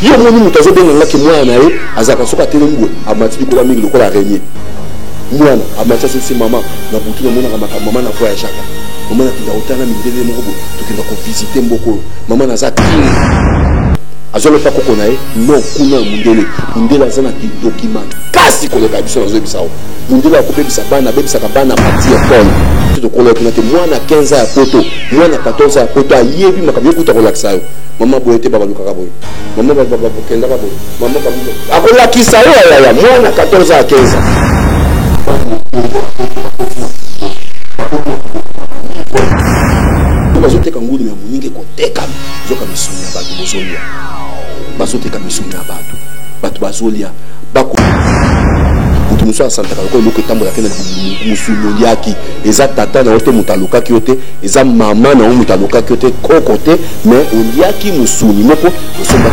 yo moni mutazo benga ki mwana na ye azaka soka telembo amatiki ko la mingi ko la régner mwana amacha sisi mama na butu na mona ka mama na voyage chaka mama na tinda otana mindele moko tukenda ko visiter mboko mama na zaki azolo pa koko na ye non kuna mundele azana ki document kasi ko le kabiso na zo bisao mundele akopebisa bana bebisaka bana parti ya pole to ko le kunate mwana 15 ya poto mwana 14 ya poto ayebi makabi kuta ko lakisa yo mama boyete baba lukaka boy mama baba kenda ka boy mama ka akola kisa yo ya mwana 14 ya 15 bazoteka ngulu ya muninge koteka zoka misuni ya batu bozolia bazoteka misuni ya batu bazolia bako mutu muso asantaka ko loko tambola kena musuni yaki eza tata na ote mutaluka kyote eza mama na mutaluka kyote kokote mais oliaki musuni moko osomba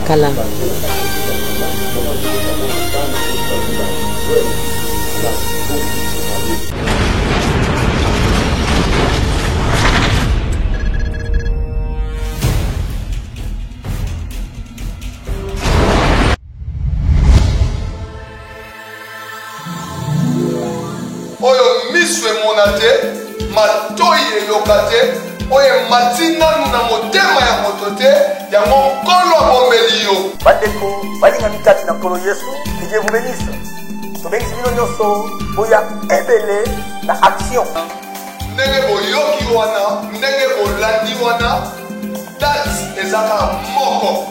Kala. Oyo miswe monate matoye lokate oye matina na motema ya motote ya mokolo bomelio bandeko balinga mikati na kolo Yesu que Dieu vous bénisse tobengisi bino nyonso boya ebele na action ndenge boyoki wana ndenge bolandi wana date ezaka moko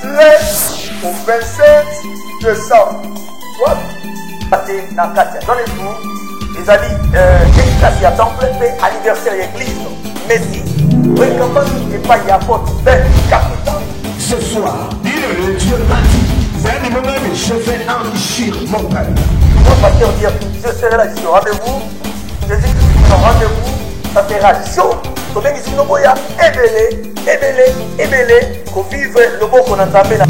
13 au 27 décembre what ate na kati donnez-vous ezali dédicace ya temple mpe anniversaire ya église Messi Wekambani epai ya apôtre Ben Kapitan. Ce soir, dis le Dieu a dit, c'est un moment où je vais enrichir mon père. Mon pasteur dit, je serai là ici au rendez-vous. Jésus-Christ au rendez-vous, ça sera chaud. Donc ici nous voyons ebele, qu'on vive le beau qu'on a tapé là.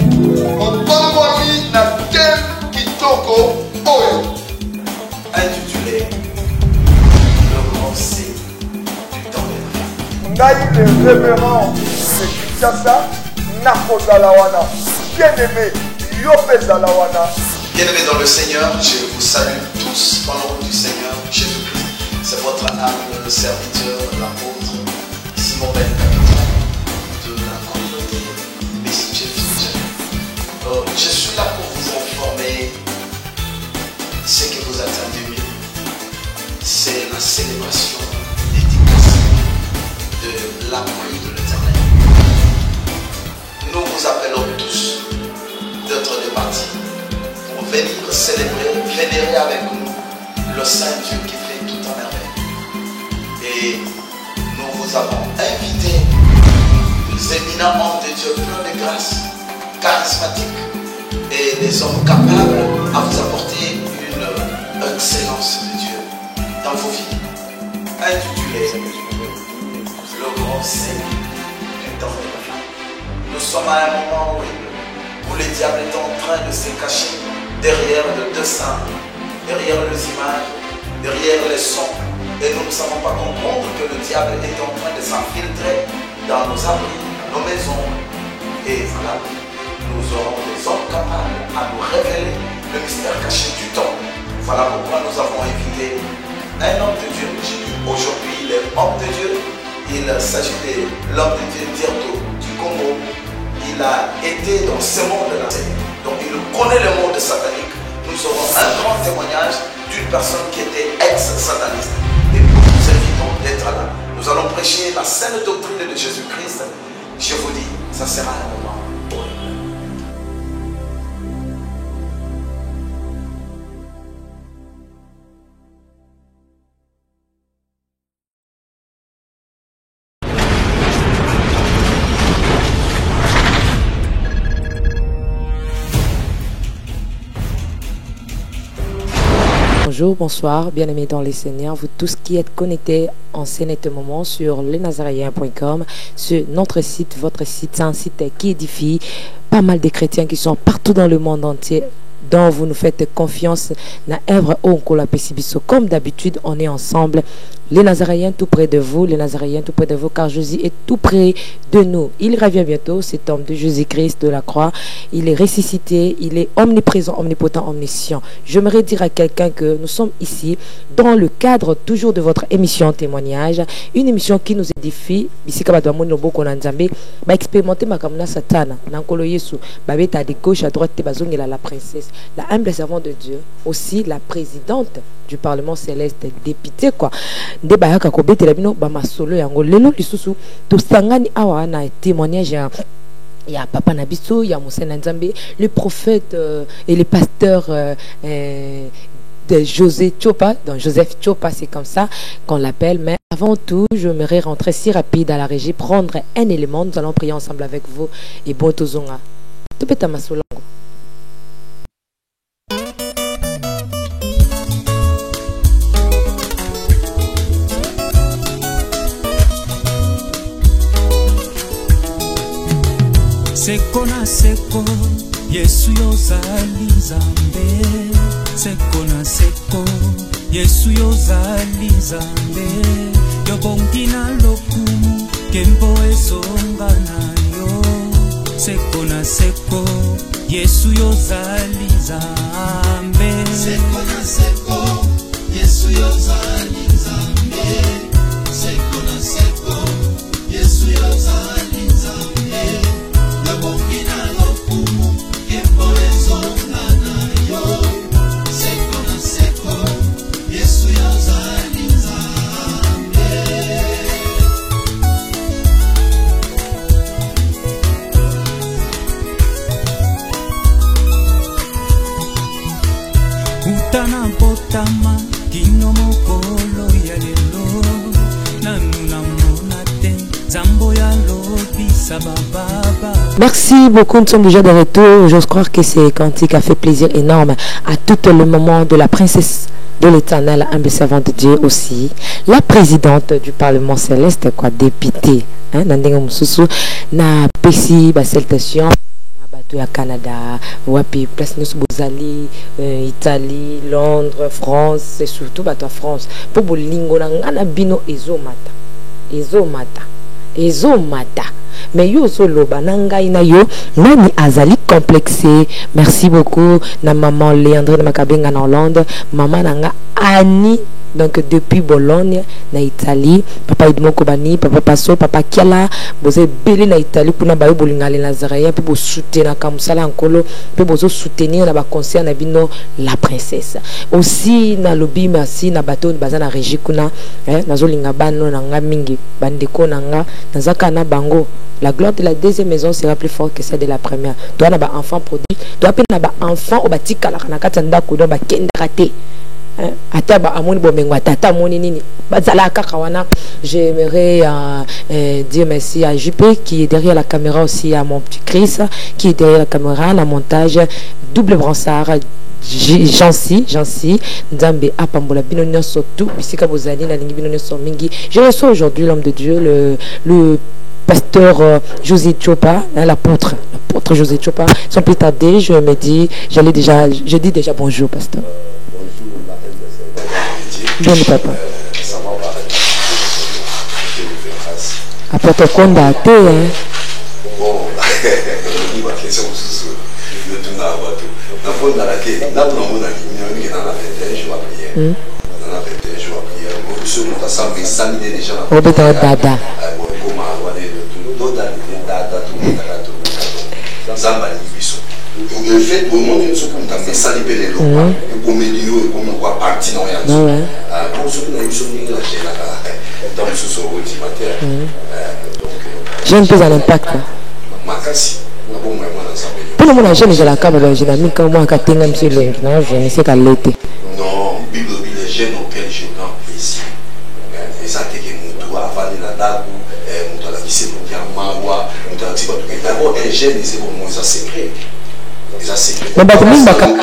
Obamwami na tem kitoko oyo intitulé Le grand C du temps de Ngai le révérend de Kinshasa, Nakozala wana, bien-aimé, Yopé Zalawana. Bien-aimés dans le Seigneur, je vous salue tous dans le nom du Seigneur Jésus-Christ. C'est votre humble serviteur, l'apôtre Simon Ben de la communauté Messie Jésus. Je suis là pour vous informer ce que vous attendez mieux. C'est la célébration dédicacée de l'appui de l'Éternel. Nous vous appelons tous d'être départis pour venir célébrer, vénérer avec nous le Saint Dieu qui fait tout en merveille. Et nous vous avons invité des éminents hommes de Dieu pleins de grâce, charismatiques et des hommes capables à vous apporter une excellence de Dieu dans vos vies. Intitulé Le grand Seigneur du temps de la fin. Nous sommes à un moment où le diable est en train de se cacher derrière le dessin, derrière les images, derrière les sons. Et nous ne savons pas comprendre que le diable est en train de s'infiltrer dans nos abris, nos maisons. Et voilà, nous aurons des hommes capables à nous révéler le mystère caché du temps. Voilà pourquoi nous avons invité un homme de Dieu. J'ai dit aujourd'hui, il est homme de Dieu. Il s'agit de l'homme de Dieu Dirto du Congo. Il a été dans ce monde-là. Donc il connaît le monde satanique. Nous aurons un grand témoignage d'une personne qui était ex-sataniste. Et nous vous invitons d'être là. Nous allons prêcher la saine doctrine de Jésus-Christ. Je vous dis, ça sera un moment horrible. Bonjour, bonsoir, bien-aimés dans les Seigneurs, vous tous qui êtes connectés en ce moment sur lesnazaréens.com, sur notre site, votre site, c'est un site qui édifie pas mal de chrétiens qui sont partout dans le monde entier, dont vous nous faites confiance. Comme d'habitude, on est ensemble les Nazaréens tout près de vous, les Nazaréens tout près de vous, car Jésus est tout près de nous. Il revient bientôt, cet homme de Jésus-Christ de la croix. Il est ressuscité, il est omniprésent, omnipotent, omniscient. J'aimerais dire à quelqu'un que nous sommes ici dans le cadre toujours de votre émission Témoignage, une émission qui nous édifie. Ici, quand on expérimenter ma kamuna satana, nankolo Yesu, babeta de gauche à droite, la princesse, la humble servante de Dieu, aussi la présidente du Parlement céleste, député quoi. Débat ka ko betela bino ba masolo yango lelo lisusu to sangani awa na témoignage il y a Papa Nabiso, il y a Moussa Nzambe, le prophète et le pasteur de José Chopa, donc Joseph Chopa, c'est comme ça qu'on l'appelle. Mais avant tout, je m'aimerais rentrer si rapide à la régie, prendre un élément. Nous allons prier ensemble avec vous et bon tozonga. Tout peut être masolo. Seko na seko, Yesu yozali Nzambe. Seko na seko, Yesu yozali Nzambe. Yobongi na lokumu, kembo ezonga na yo. Seko na seko, Yesu yozali Nzambe. Seko na seko, Yesu yozali Nzambe. Seko na seko, Yesu yozali Nzambe. Utana potama kino mokolo ya lelo nanuna monate zambo ya lobi sababa. Merci beaucoup, nous sommes déjà de retour. J'ose croire que ce cantique a fait plaisir énorme à tout le moment de la princesse de l'Éternel, humble servante de Dieu aussi, la présidente du Parlement céleste, quoi, députée, hein, na pesi ba salutation bato ya Canada, wapi place nous bozali, Italie, Londres, France et surtout bato ya France. Po bolingo na ngana bino ezomata. Mais yo solo bananga ina yo nani azali complexé. Merci beaucoup na maman Léandrine Makabenga en Hollande, maman nanga Annie donc depuis Bologne na Italie, papa Edmond Kobani, papa Paso, papa Kiala, boze belé na Italie pour na bayo bolinga les Nazaréens pour soutenir comme ça encore pour bozo soutenir na ba concert na bino la princesse. Aussi na lobby merci na bateau bazana régie kuna nazo linga bano na nga mingi bandeko na nga nazaka na bango. La gloire de la deuxième maison sera plus forte que celle de la première. Toi, na ba enfant produit. Toi, pe na ba enfant au bati kala na katanda ko do ba kenda raté. Ataba amoni bomengwa tata moni nini. Bazala kaka wana. J'aimerais dire merci à JP qui est derrière la caméra, aussi à mon petit Chris qui est derrière la caméra, la montage double bransard. Jansi Nzambe apambola bino nyonso tout bisika bozali na lingi bino nyonso mingi. Je reçois aujourd'hui l'homme de Dieu, le pasteur José Chopa, hein, l'apôtre José Chopa. Sans plus tarder, je dis déjà bonjour, pasteur. Bonjour, bien papa. Apôtre Konda, t'es hein. Bon, il va question sous le tout n'a pas tout. Dans le fond, dans la quai, là où on a mis dans la fête, je vais prier. Dans la fête, je vais prier. Moi, je suis examiné déjà. Robert Dada. Le fait de monde ne se compte pas ça libère les lois et pour milieu et pour quoi partie non rien pour ceux qui n'ont eu son nid là chez la dans ce soir ultimateur donc j'aime plus à l'impact makasi na bon moi dans ça pour le monde jeune j'ai la caméra j'ai la mis comme moi quand t'es monsieur le non je ne sais qu'à l'été non bible les jeunes auxquels je prends plaisir et ça t'es que nous doit avoir la date nous doit la visser pour dire mawa nous doit dire tout d'abord un jeune c'est pour moi ça secret. Mais bah comment bah quand je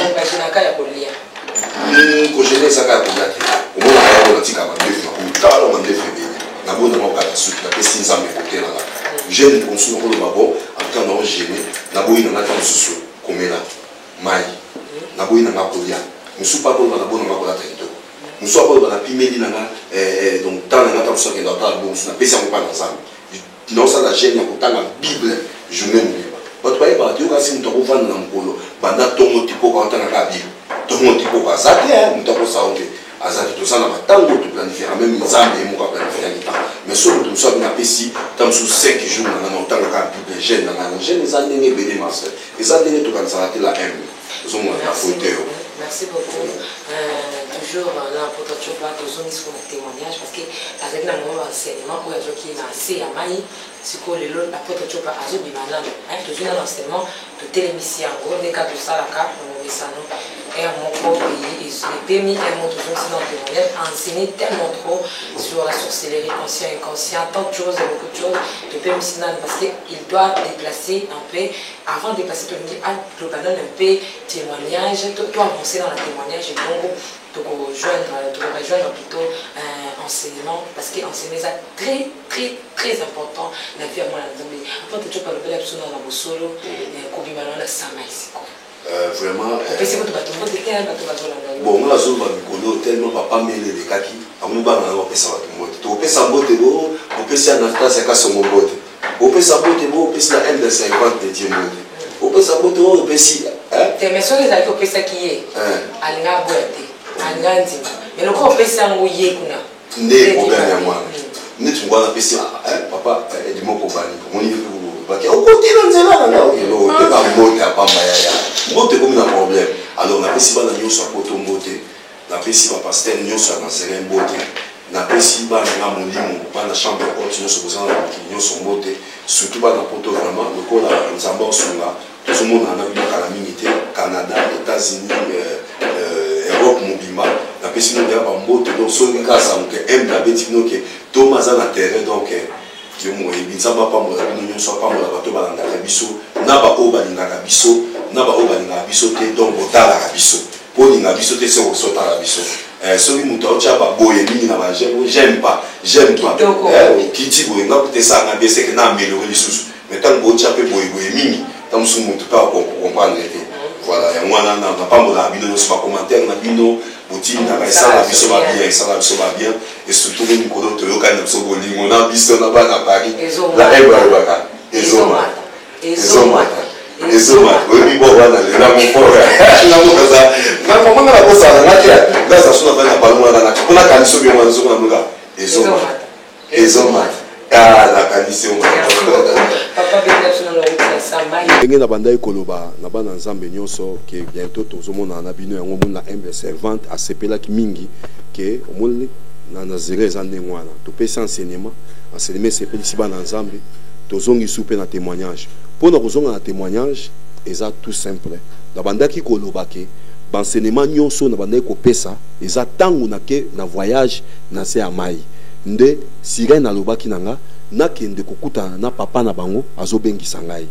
ça ka polate au moins la politique a mandé pour talo mandé fait na bon na ka suite la pesi nzambe côté là jeune consul ko ba bon en temps non gêné na boyi na ta susu komela mai na boyi na kolia musu pa ko na bon na ko la tento musu pa ko na pimeli nanga donc tant nanga tant soki dans ta bon na pesa mo pas ensemble non ça la gêne ya kotanga bible journée mo bato baye ba tu kasi muto kovanda na mkolo banda tongo tipo ka otanga ka bible tongo tipo ka zate muto ko saonge azaki to sana matango to planifier même nzambe mo ka planifier ni temps mais sur tout ça na pesi tam sous 5 jours na otanga ka bible gêne na gêne za ndenge bele master eza ndenge to kan sarate la m zomo na faute. Merci beaucoup. Toujours là, pour toi, tu vas toujours mis sur le témoignage parce que avec le moment d'enseignement, pour les gens qui sont assez à Maï, c'est que les autres, après tu vas à Zobi Manan, toujours dans l'enseignement, de télémission, on est cas de ça, la carte, on est ça, non. Et à mon pays, ils ont permis un mot toujours dans le témoignage, enseigner tellement trop sur la sorcellerie, conscient, inconscient, tant de choses, beaucoup de choses, de permis parce qu'il doit déplacer un peu, avant de déplacer, tu me dis, ah, tu vas donner un peu témoignage, tu dois avancer dans le témoignage, et donc, tu rejoindre plutôt enseignement, parce qu'enseigner c'est très, très, très important dans la vie à moi. Après, tu peux parler de la solo, comme il m'a donné ça, vraiment. Bon, moi, je vais tellement papa mêlé les kaki. À mon bar, on va passer à tout le monde. On peut s'emboîter, on peut s'anastaser à casse mon botte. On peut s'emboîter, on peut s'la M de 50 de Dieu. On peut s'emboîter, on peut s'y. Mais sur les alcool, ça qui est. Alina boite. Mais le corps peut s'enrouiller. N'est problème à moi. N'est tu vois la PC, papa, et du mot pour bannir. Mon niveau. Au côté de l'Anzela, on peut pas monter à Pambaya. Monter comme un problème. Alors, on a pas la nuit sur Poto Moté. On a pas si pasteur nuit sur un serré Moté. On a pas si bas dans mon lit, dans la chambre de continuer sur besoin de son Moté. Surtout pas dans Poto vraiment. Le col à Nzambor sur là. Tout le monde en a vu dans la minité. Canada, États-Unis, Europe, Mobima. On a pas si nous avons un Moté. Donc, sur une casse, on aime la bête. Thomas a terrain donc. Binzamba pa mo la bino so pa mo la bato balanga biso na ba o balinga biso na ba o balinga biso te donc botala biso po linga biso te so so tala biso soki muto ocha ba boye mingi na ba j'aime pas kiti boye nga peut ça na bese que na améliorer les sous mais tant bo ocha pe boye mingi tant sou muto pa comprendre voilà ya mwana na pa mo la bino so pa commentaire na bino boutique na ça la biso va bien ça la biso va bien et surtout les micro to yo kana biso boli on a biso na ba na Paris la eba baka ezoma oui bon voilà na mon port na mo kaza na mo na ko sa na kia na sa suna ba na palmo na kuna kaniso bi mwanzo kuna mga ezoma la kaniso papa bien sur le ndenge na banda ekoloba na bana nzambe nyonso ke bientôt tozomona na bino yango mona humble servante asepelaki mingi ke omoni na nazere eza ndenge wana topesi enseignement esepelisi bana nzambe tozongisi mpe na témoignage mpona kozonga na témoignage eza tout simple na bandaki koloba ke baenseignement nyonso na bandaki kopesa eza ntango nake na voyage na se ya mai nde sirai nalobaki na nga nakende kokutana na papa na bango azobengisa ngai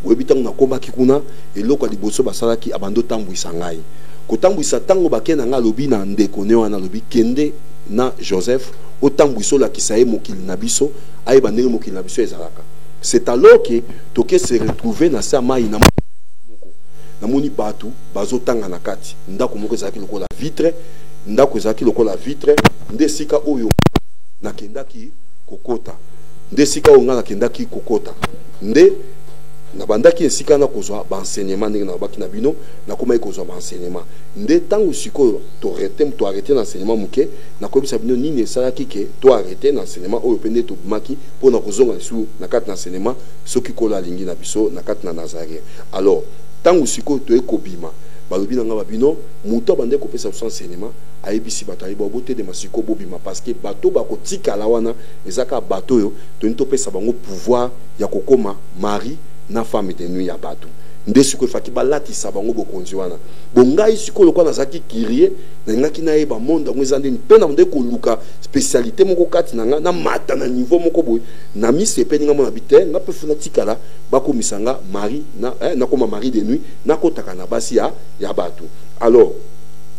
boyebi ntango nakombaki kuna eloko ya liboso basalaki abando tambwisa ngai kotambwisa ntango bakenda nga alobi na ndeko ne wana alobi kende na Joseph otambwisa olakisa ye mokili na biso ayeba ndenge mokili na biso ezalaka. C'est alors que toke se retrouver na sa mai na moni batu bazotanga na kati ndako moko ezalaki lokola vitre ndako ezalaki lokola vitre nde sika oyo nakendaki kokota nde sika oyo nga nakendaki kokota nde na bandaki esika na kozwa ba enseignement ndenge na baki na bino na komai kozwa ba enseignement nde tango siko to arrêter na enseignement muke na komisa bino nini esalaki ke to arrêter na enseignement oyo pende to maki pona kozonga su na kati na enseignement soki kola lingi na biso na kati na Nazaré. Alors tango siko to ekobima balobi na nga babino muto bande kopesa so enseignement ayebisi bato ayiba bote de masiko bobima parce que bato bakotika la wana ezaka bato yo to ntopesa bango pouvoir ya kokoma mari na femme de nuit ya bato nde siko faki balatisa bango bokonzi wana bongai siko lokwa nazaki kirie na ngaki na yeba monde ngo ezande mpena nde ko luka spécialité moko kati na nga na mata na niveau moko boy na misepe nga mona bite nga pe funa tikala bakomisa nga mari na koma mari de nuit na kotaka na basi ya bato. Alors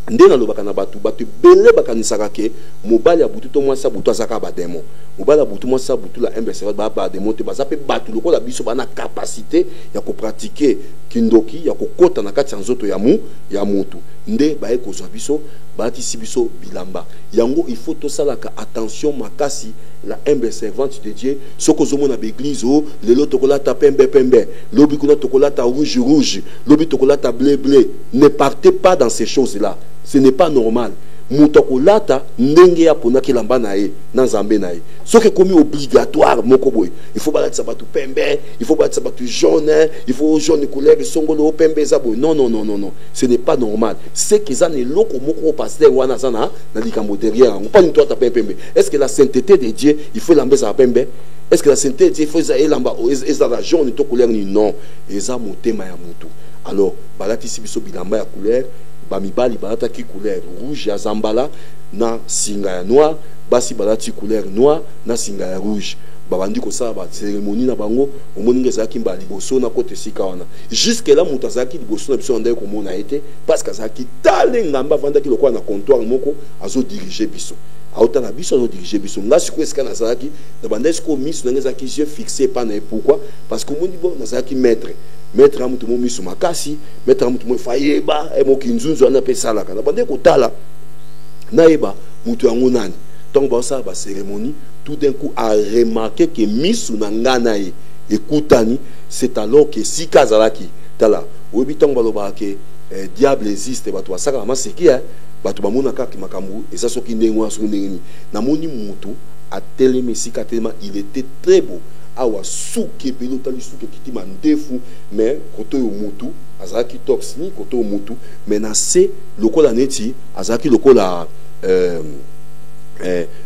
nde na lobaka na batu bele bakanisaka ke mobali ya butu to mwasa butu azaka ba demo mobali ya butu mwasa butu la MBC ba demo te bazape batu lokola biso bana capacité ya ko pratiquer kindoki ya kokota na kati ya nzoto ya mutu nde baye kozwa biso batisi biso bilamba yango il faut to salaka attention makasi la humble servante de Dieu soko zomona l'église o lelo tokolata pembe pembe lobi kuna tokolata rouge rouge lobi tokolata bleu bleu. Ne partez pas dans ces choses là, ce n'est pas normal. Mutokolata ndenge ya pona kilamba na ye na nzambe na ye soki komi obligatoire moko boy il faut balatisa batu pembe, il faut balatisa batu jaune, il faut jaune couleur songolo pembe za boy. Non non non non non, ce n'est pas normal. C'est que ça ne loko moko pasteur wana sana na likambo derrière on pas ni toi ta pembe. Est-ce que la sainteté de Dieu il faut l'embêter à pembe? Est-ce que la sainteté de Dieu il faut ça elamba eza la jaune to couleur ni non eza motema ya mutu. Alors balatisi biso bilamba ya couleur bamibali balata ki couleur rouge ya zambala na singa ya noir, basi balati couleur noir na singa ya rouge. Babandi ko sa ba cérémonie na bango omoninga zaki mba liboso na kote sika wana jusque là muta zaki liboso na biso ndeko mona été parce que zaki tale ngamba vanda ki lokwa na comptoir moko azo diriger biso autant na biso azo diriger biso nga siko eska na zaki na banda siko miss na zaki je fixé pas na pourquoi parce que moni bon na zaki maître à mutu mo misu makasi maître à mutu mo fayeba e mo kinzunzo na pesala kana bande ko tala naeba mutu yango nani donc ba ça ba cérémonie tout d'un coup a remarqué que misu na ngana e ekutani. C'est alors que si kazalaki tala obi tongo baloba ke diable existe bato basaka maseki bato bamona kaka makambu eza soki ndengwa soki ndengeni na moni mutu a telemi sika telema il était très beau awa suke pelota li suke kitima ndefu mais koto yo mutu azaki toxini koto yo mutu mais na se lokola neti azaki lokola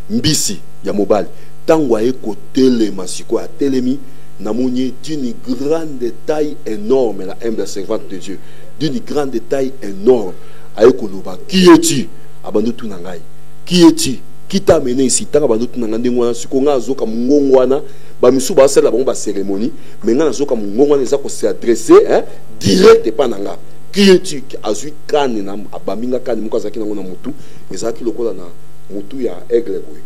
mbisi ya mobali tango aye kotelema siko ya telemi na moni d'une grande taille énorme la humble servante de Dieu d'une grande taille énorme aye koloba qui es-tu abando tuna ngai qui es-tu qui t'a mené ici tanga bando tuna ngande ngwana siko nga azoka mungongwana ba misu ba sala ba cérémonie mais nga azoka mungongwana eza ko se adresser direct pa nanga qui es-tu azui kane na abaminga kane muko azaki nango na mutu ezaki lokola na mutu ya aigle boy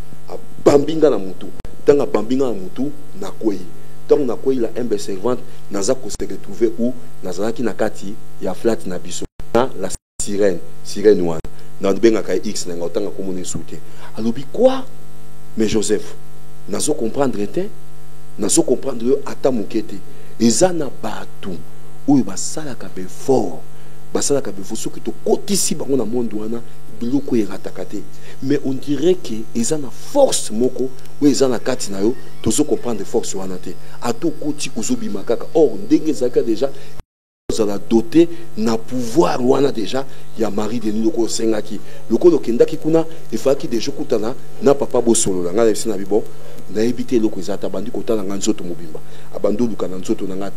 abambinga na mutu tanga bambinga na mutu na kwei donc na kwei la humble servante naza ko se retrouver où nazalaki na kati ya flat na biso na la sirène wana na benga ka x na ngotanga ko mona souté alobi quoi mais Joseph nazo comprendre te nazo comprendre ata mukete ezana batu oyo basala ka be fort basala ka be fort soki to kotisi bango na monde wana biloko erataka te mais on dirait que ezana force moko ou ezana kati na yo tozo comprendre force wana te ato koti kozobima kaka or ndenge zaka déjà la doté na pouvoir wana déjà ya mari de nous ko sengaki loko lokendaki kuna efaki déjà kutana na papa bosolo nga na sina bibo na ebité loko ezata bandi kotana nga nzoto mobimba abando luka na nzoto na nga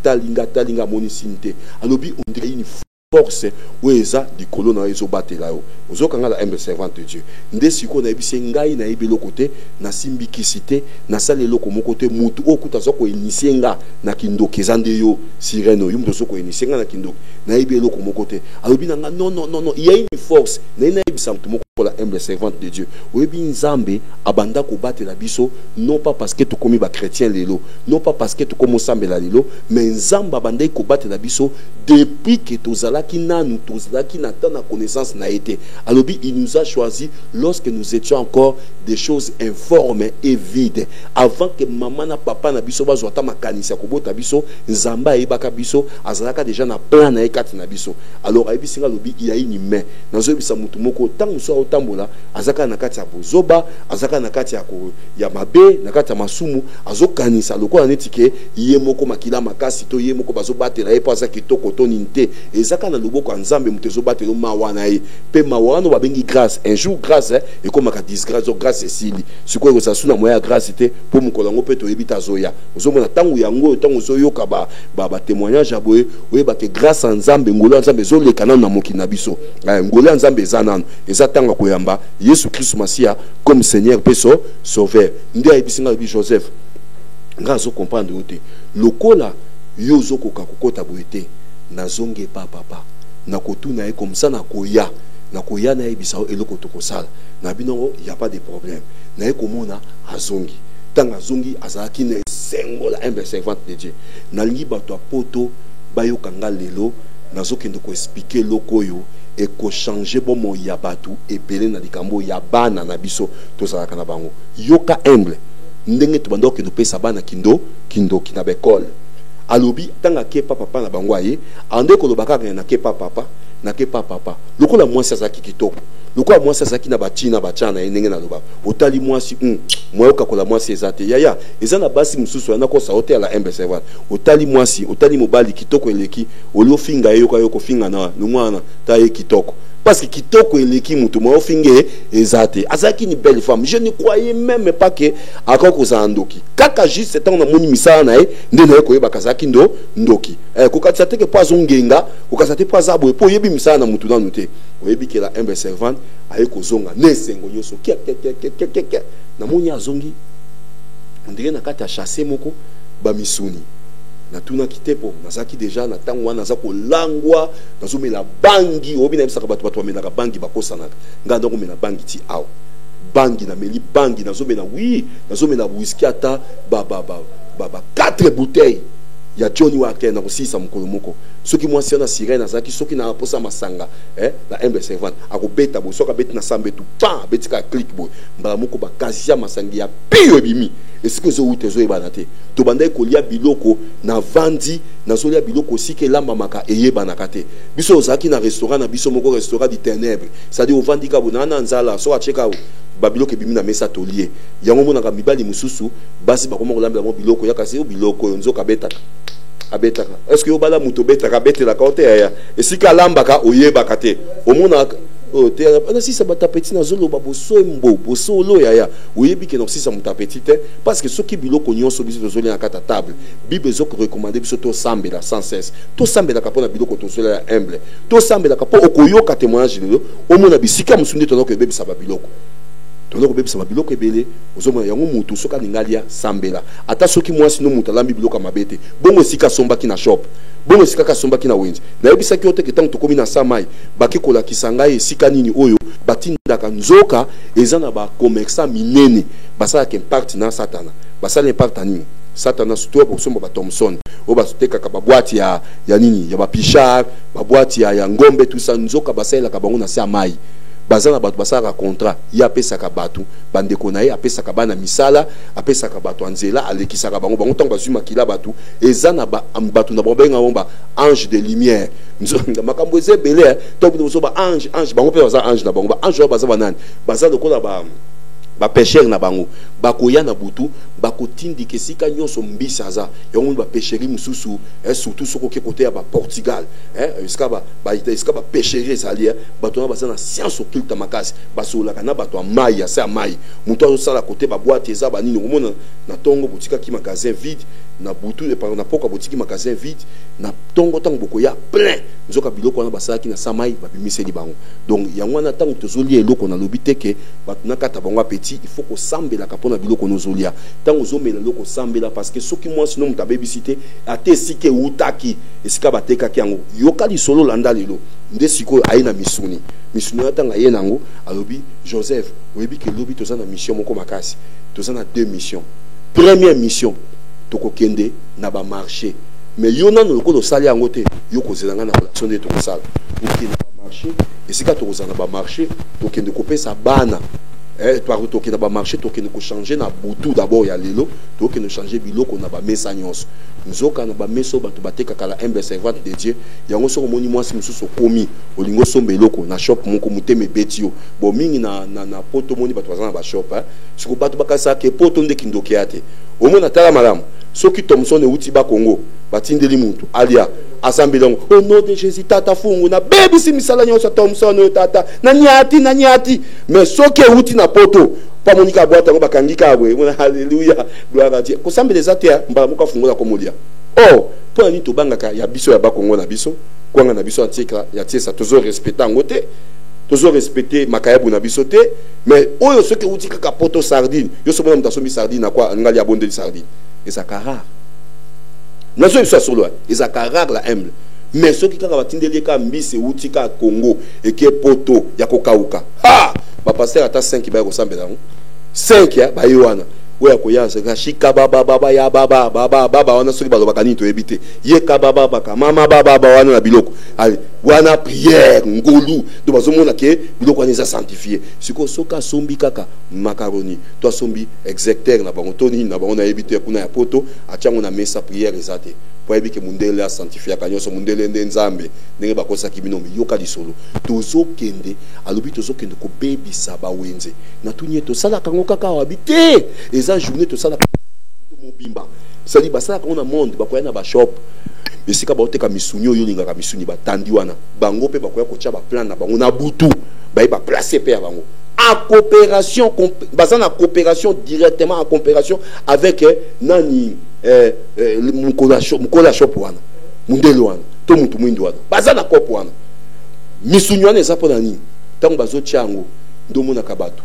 talinga moni sinte alobi on dirait une force ou eza likolo na ezo batela yo ozokanga la humble servante de Dieu nde siko na ebise ngai na ebelo côté na simbikisité na sale loko moko te mutu okuta zoko inisenga na kindoki ezande yo sireno yum zoko inisenga na kindoki na ebelo loko moko te alobi na nga non il y a une force na ebisa mutu moko la humble servante de Dieu oyebi nzambe abanda ko batela biso non pas parce que tu komi ba chrétien lelo non pas parce que tu komo sambela lelo mais nzamba abanda ko batela biso depuis que tozalaki nanu tozalaki na ta na connaissance na été alobi il nous a choisi lorsque nous étions encore des choses informes et vides avant que maman na papa na biso bazwa ta makanisa ko bota biso nzamba ebaka biso azalaka déjà na plan na ekati na biso alors ayebi singa lobi il y a une main nazo bisa mutu moko tangu so otambola azaka na kati ya bozoba azaka na kati ya mabe na kati ya masumu azokanisa lokola netike ye moko makila makasi to ye moko bazobatela ye po azaki kitoko to ninte ezaka na loboko ya nzambe mutu ezobatela mawana ye pe mawana babengi grâce un jour grâce ekomaka disgrâce grâce esili sikoyo kozasuna moya grâce te po mokolo yango pe toyebi tazoya ozomona tangu yango tangu ozoyoka ba témoignage ya boye oyeba ke grâce ya nzambe ngolo ya nzambe ezoleka nanu na mokili na biso ngolo ya nzambe eza nanu eza tanga koyamba Yesu Christ Masia comme Seigneur peso sauveur nde ayebisinga bi Joseph nga zo comprendre ote lokola yo zo koka kokota boete na zonge papa na kotuna e comme ça na koya na yebisa eloko tokosala na binongo y a pas de problème na ekomona azongi tanga zongi azaki na sengo la humble servante de Dieu na lingi bato apoto bayo kanga lelo nazokende ko expliquer lokoyo et ko changer bon mon yabatu et belé na likambo yabana na biso to za kana bango yoka humble ndenge to bando ke do pesa bana kindo kina bekol alobi tanga ke papa na bango aye ande ko lobaka na ke papa na ke papa lokola mwasi azaki kitoko lokola mwasi azaki na batina bachana ndenge na loba otali mwasi mwayoka kola mwasi ezate yaya eza na basi mususu yana ko sa hotel la humble servant otali mwasi otali mobali kitoko eleki olio finga yoko finga na lumwana ta ye kitoko parce que kitoko eleki mutu mwa finge ezate azaki ni belle femme je ne croyais même pas que akoko za ndoki kaka juste c'est on a moni misala na ye ndena ko yeba kazaki ndoki kokatisa te ke pas ongenga kokatisa te pas abo po yebi misala na mutu na note oyebi ke la humble servant aye kozonga nesengo nyoso ke na moni azongi ndenge na kati ya chasser moko ba misuni na tuna kitepo nazaki deja na tango wana za kolangwa nazomela bangi obi na bisaka bato bamelaka bangi bakosana nga ndongo mena bangi ti aw bangi na meli bangi nazomela oui nazomela whisky ata ba 4 bouteilles ya Johnny Walker na kosisa mukolo moko soki mwasi na sirene nazaki soki na posa masanga la humble servant akobeta bo soka beti na sambe tu pa betika click bo mbala moko bakazia masangi ya piyo bimi esiko zo utezo ebana te to bandai kolia biloko na vandi na zolia biloko sike lamba maka eyebana kate biso ozaki na restaurant na biso moko restaurant du ténèbre c'est-à-dire ovandi ka bonana nzala so acheka babiloko bimi na mesa tolie yango mona ka mibali mususu basi bakoma kolamba mo biloko yakasi o biloko nzoka betaka abetaka est-ce que obala muto betaka betela ka oteya esika lambaka oyebaka te omona o te na si ça bata petit na zolo ba boso mbo boso lo yaya oyebi ke no si ça muta petit parce que ceux qui biloko nyonso biso zoli na kata table bible zo ko recommander biso to sambela sans cesse to sambela ka pona biloko to zoli humble to sambela ka po okoyoka témoignage lelo omona bisika musunde to no ko bebisa ba biloko tolo ko bebisa ba biloko ebele ozomona yango mutu soka ningalia sambela ata soki mwasi no mutu lambi biloko mabete bongo sika sombaki na shop bongo sika ka sombaki na wenzi na yebisa ki oteke tango tokomi na samai baki kola kisanga esika nini oyo batindaka nzoka ezana ba commerçant minene basala ke impact na satana basala impact nini satana surtout pour somba ba Thomson o bateka ka ba boîte ya nini ya ba Pichard ba boîte ya ngombe tout ça nzoka basala ka bango na samai bazana bato basaka contrat ya pesaka bato bandeko na ye apesaka bana misala apesaka bato anzela alekisaka bango tango bazuma kila bato ezana bato na bobenga bomba ange de lumière nzonga makambo ezebele to biso ba ange bango pe baza ange na bango ba ange baza banani baza lokola ba pêcheur na bango bakoya na butu bakotindika esika nyonso mbisa aza yango ba pêcherie mususu surtout soko ke côté ya ba Portugal esika ba pêcherie ezali bato na baza na science occulte makasi basolaka na bato amai ya sa mai muto azosala côté ba boîte eza banini omona na tongo botika ki magasin vide na butu na poka botiki magasin vide na tongo tango bokoya plein nzoka biloko wana basalaki na samai babimiseli bango donc yango wana tango tozoli eloko na lobi teke bato na kata bango apeti il faut ko sambela kapona biloko nozolia tango zomela loko sambela parce que soki moi sinon mutabebisite ate sike utaki esika batekaki yango yokali solo landa lelo nde siko aina misuni atanga ye nango alobi Joseph oyebi ke lobi toza na mission moko makasi toza na 2 missions première mission tokokende na ba marché mais yona no ko sali yango te yoko zelanga na relation de tokosala okende na ba marché esika tokozana na ba marché tokende kopesa bana par tokende na ba marché tokende ko changer na butu d'abord ya lelo tokende changer biloko na ba mesa nyonso nzoka na ba meso bato bateka kala humble servante de Dieu yango soko moni mwasi mususu komi olingo somba eloko na shop moko muteme betio bo mingi na poto moni bato bazana ba shop siko bato bakasa ke poto ndeki ndoki ate omona tala malamu soki Thomson euti ba Congo batindeli muntu alia asambelongo au nom de Jésus tata fungu na baby si misala nyonso Thomson tata na nyati mais soki euti na poto pa monika boîte ngo bakangika abwe mona haleluya gloire à Dieu ko sambeleza te mbala moka fungola komolia oh po ni to bangaka ya biso ya ba Congo na biso kwanga na biso atika ya tiesa tozo respecter ngote tozo respecter makayabu na biso te mais oyo soki euti kaka poto sardine yo so mona mtasomi sardine na kwa ngali ya bondeli sardine ezaka rare nazo biso solo ezaka rare la humble mais soki kaka batindeli ka mbisi euti ka Congo eke poto ya kokauka ba passer ata 5 ba ko sambela 5 ya ba yowana oya ko yaza kashika baba ya baba wana soki balo bakani to ebite ye ka baba ka mama baba wana na biloko ali wana prière ngolu do bazomona ke biloko wana eza sanctifié siko soka sombi kaka macaroni to sombi execteur na bango toni na bango na yebite kuna ya poto atiango na mesa prière ezate po yebi ke mundele a sanctifié kanyoso mundele nde nzambe ndenge bakosaki bino yoka lisolo tozokende alobi tozokende ko bebisa bawenze na tunye to sala kango kaka habité eza journée to sala mobimba sali basala kango na monde bakoya na ba shop esika baoteka misuni oyo lingaka misuni batandi wana bango pe bakoya kotia ba plan na bango na butu ba placer pe ya bango en coopération basana coopération directement en coopération avec nani mukola shop wana mundele wana to mutu mwindo wana basana kopo wana misuni wana eza pona nini tango bazotia yango ndomona kabatu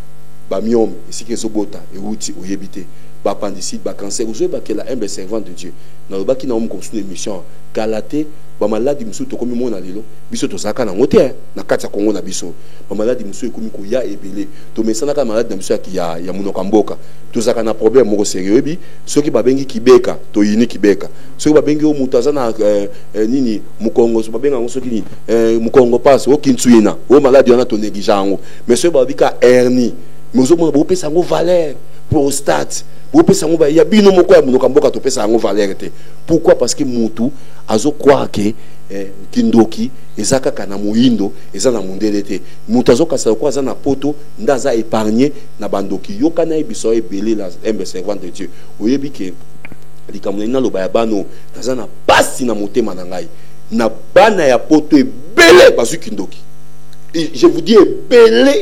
ba miom esika ezobota euti oyebite ba appendicite ba cancer vous avez que la humble servant de Dieu na lobaki na construire émission Galaté ba maladie musu to komi mona lelo biso to saka na ngote na kati ya Kongo na biso ba maladie musu ekomi ko ya ebele to mesana ka maladie musu ya munoka mboka to saka na problème moko sérieux bi soki ba bengi kibeka to yini kibeka soki ba bengi o mutaza na nini mukongo so ba benga ngo soki ni mukongo passe o kintsuina o maladie wana to négligengo mais soki ba bika hernie mozo mona bo pesa ngo valeur prostate vous pensez que ya bino moko ya munoka mboka to pesa ngo valeur te pourquoi parce que mutu azo croire que kindoki ezaka kana muindo eza na mundele te mutu azo kasa ko aza na poto ndaza épargner na bandoki yokana ebiso ebele la humble servant de Dieu oyebi ke likamuna ina loba ya bano naza na pasi na motema na ngai na bana ya poto ebele bazu kindoki je vous dis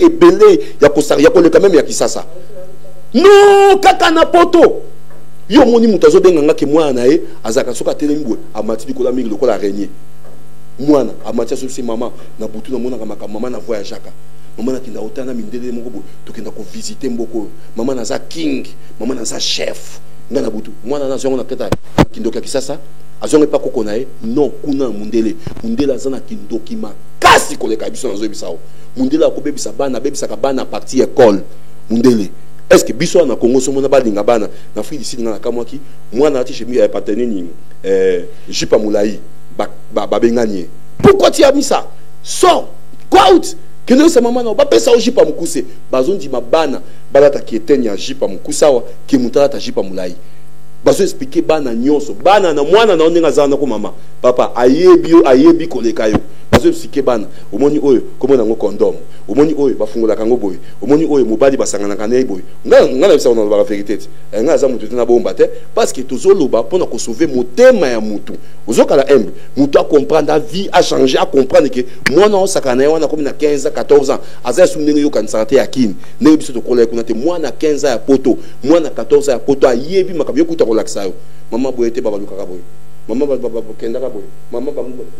ebele ya kosaka ya koleka même ya kisasa. Non, kaka na poto. Yo moni mutazo benga ngake mwana e azaka soka telembwe amati kola mingi lokola araignée. Mwana amati so mama na butu na mona kama mama na voyage aka. Mama na kinda otana mindele moko bo to kenda ko visiter mboko. Mama na za king, mama na za chef. Ngana butu. Mwana na zongo na keta kindoka kisasa. Azonge pa koko na e non kuna mundele. Mundele azana kindoki makasi koleka biso na zo bisao. Mundele akobebisa bana bebisa ka bana partie école. Mundele est-ce que biso na Congo so mona balinga bana na Afrique d'ici na kamwaki mwana ati chemi ya pateneni jipa mulai ba benganie pourquoi tu as mis ça sors quoi out que nous c'est maman ba pesa o jipa mukuse bazondi mabana balata ki etenya jipa mukusawa ki mutala ta jipa mulai bazo expliquer bana nyonso bana na mwana na onenga zana ko mama papa ayebi koleka yo bazo expliquer bana omoni oyo komona ngo condom omoni oyo bafungola kango boy omoni oyo mobali basangana kana boy ngana bisa na ba vérité nga za mutu na bomba te parce que tozoloba pona ko sauver motema ya mutu ozokala humble mutu a comprendre la vie a changer a comprendre que mwana osakana wana comme na 15 14 ans aza sumnenge yo kan santé yakini ne biso to kola kuna te mwana 15 ans ya poto mwana 14 ans ya poto ayebi makabyo kuta relaxa yo mama boyete baba lukaka boy mama baba kenda ka boy mama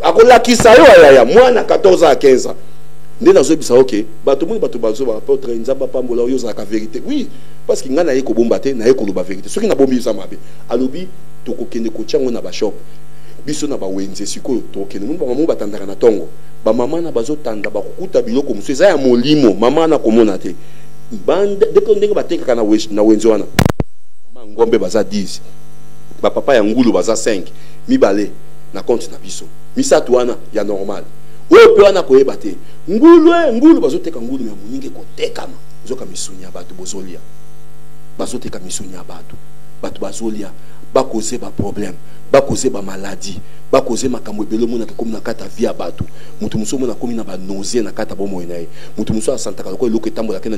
akolakisa yo ya mwana 14 ans à 15 ans ndé na zobisa OK bato moni bato bazo ba apôtre nzamba pambola yo za ka vérité oui parce que ngana yeko bomba te na yeko loba vérité soki na bombi za mabe alobi to kokende ko tiango na ba shop biso na ba wenze siko to kokende mun ba mamu batandaka na tongo ba mama na bazo tanda ba kukuta biloko musu za ya molimo mama na komona te bande deko ndenge bateka na wenze wana mama ngombe baza 10 ba papa ya ngulu baza 5 mibale na compte na biso misatu wana ya normal oyo pe wana koyeba te ngulu bazoteka ngulu ya moninge kotekama zoka misuni ya bato bozolia bazoteka misuni ya bato bazolia bakoze ba problème bakoze ba maladie bakoze makambo ebele mona ke comme na kata via bato mutu muso mona komi na ba nausée na kata bomo inaye mutu muso asantaka ko eloko etambola ke na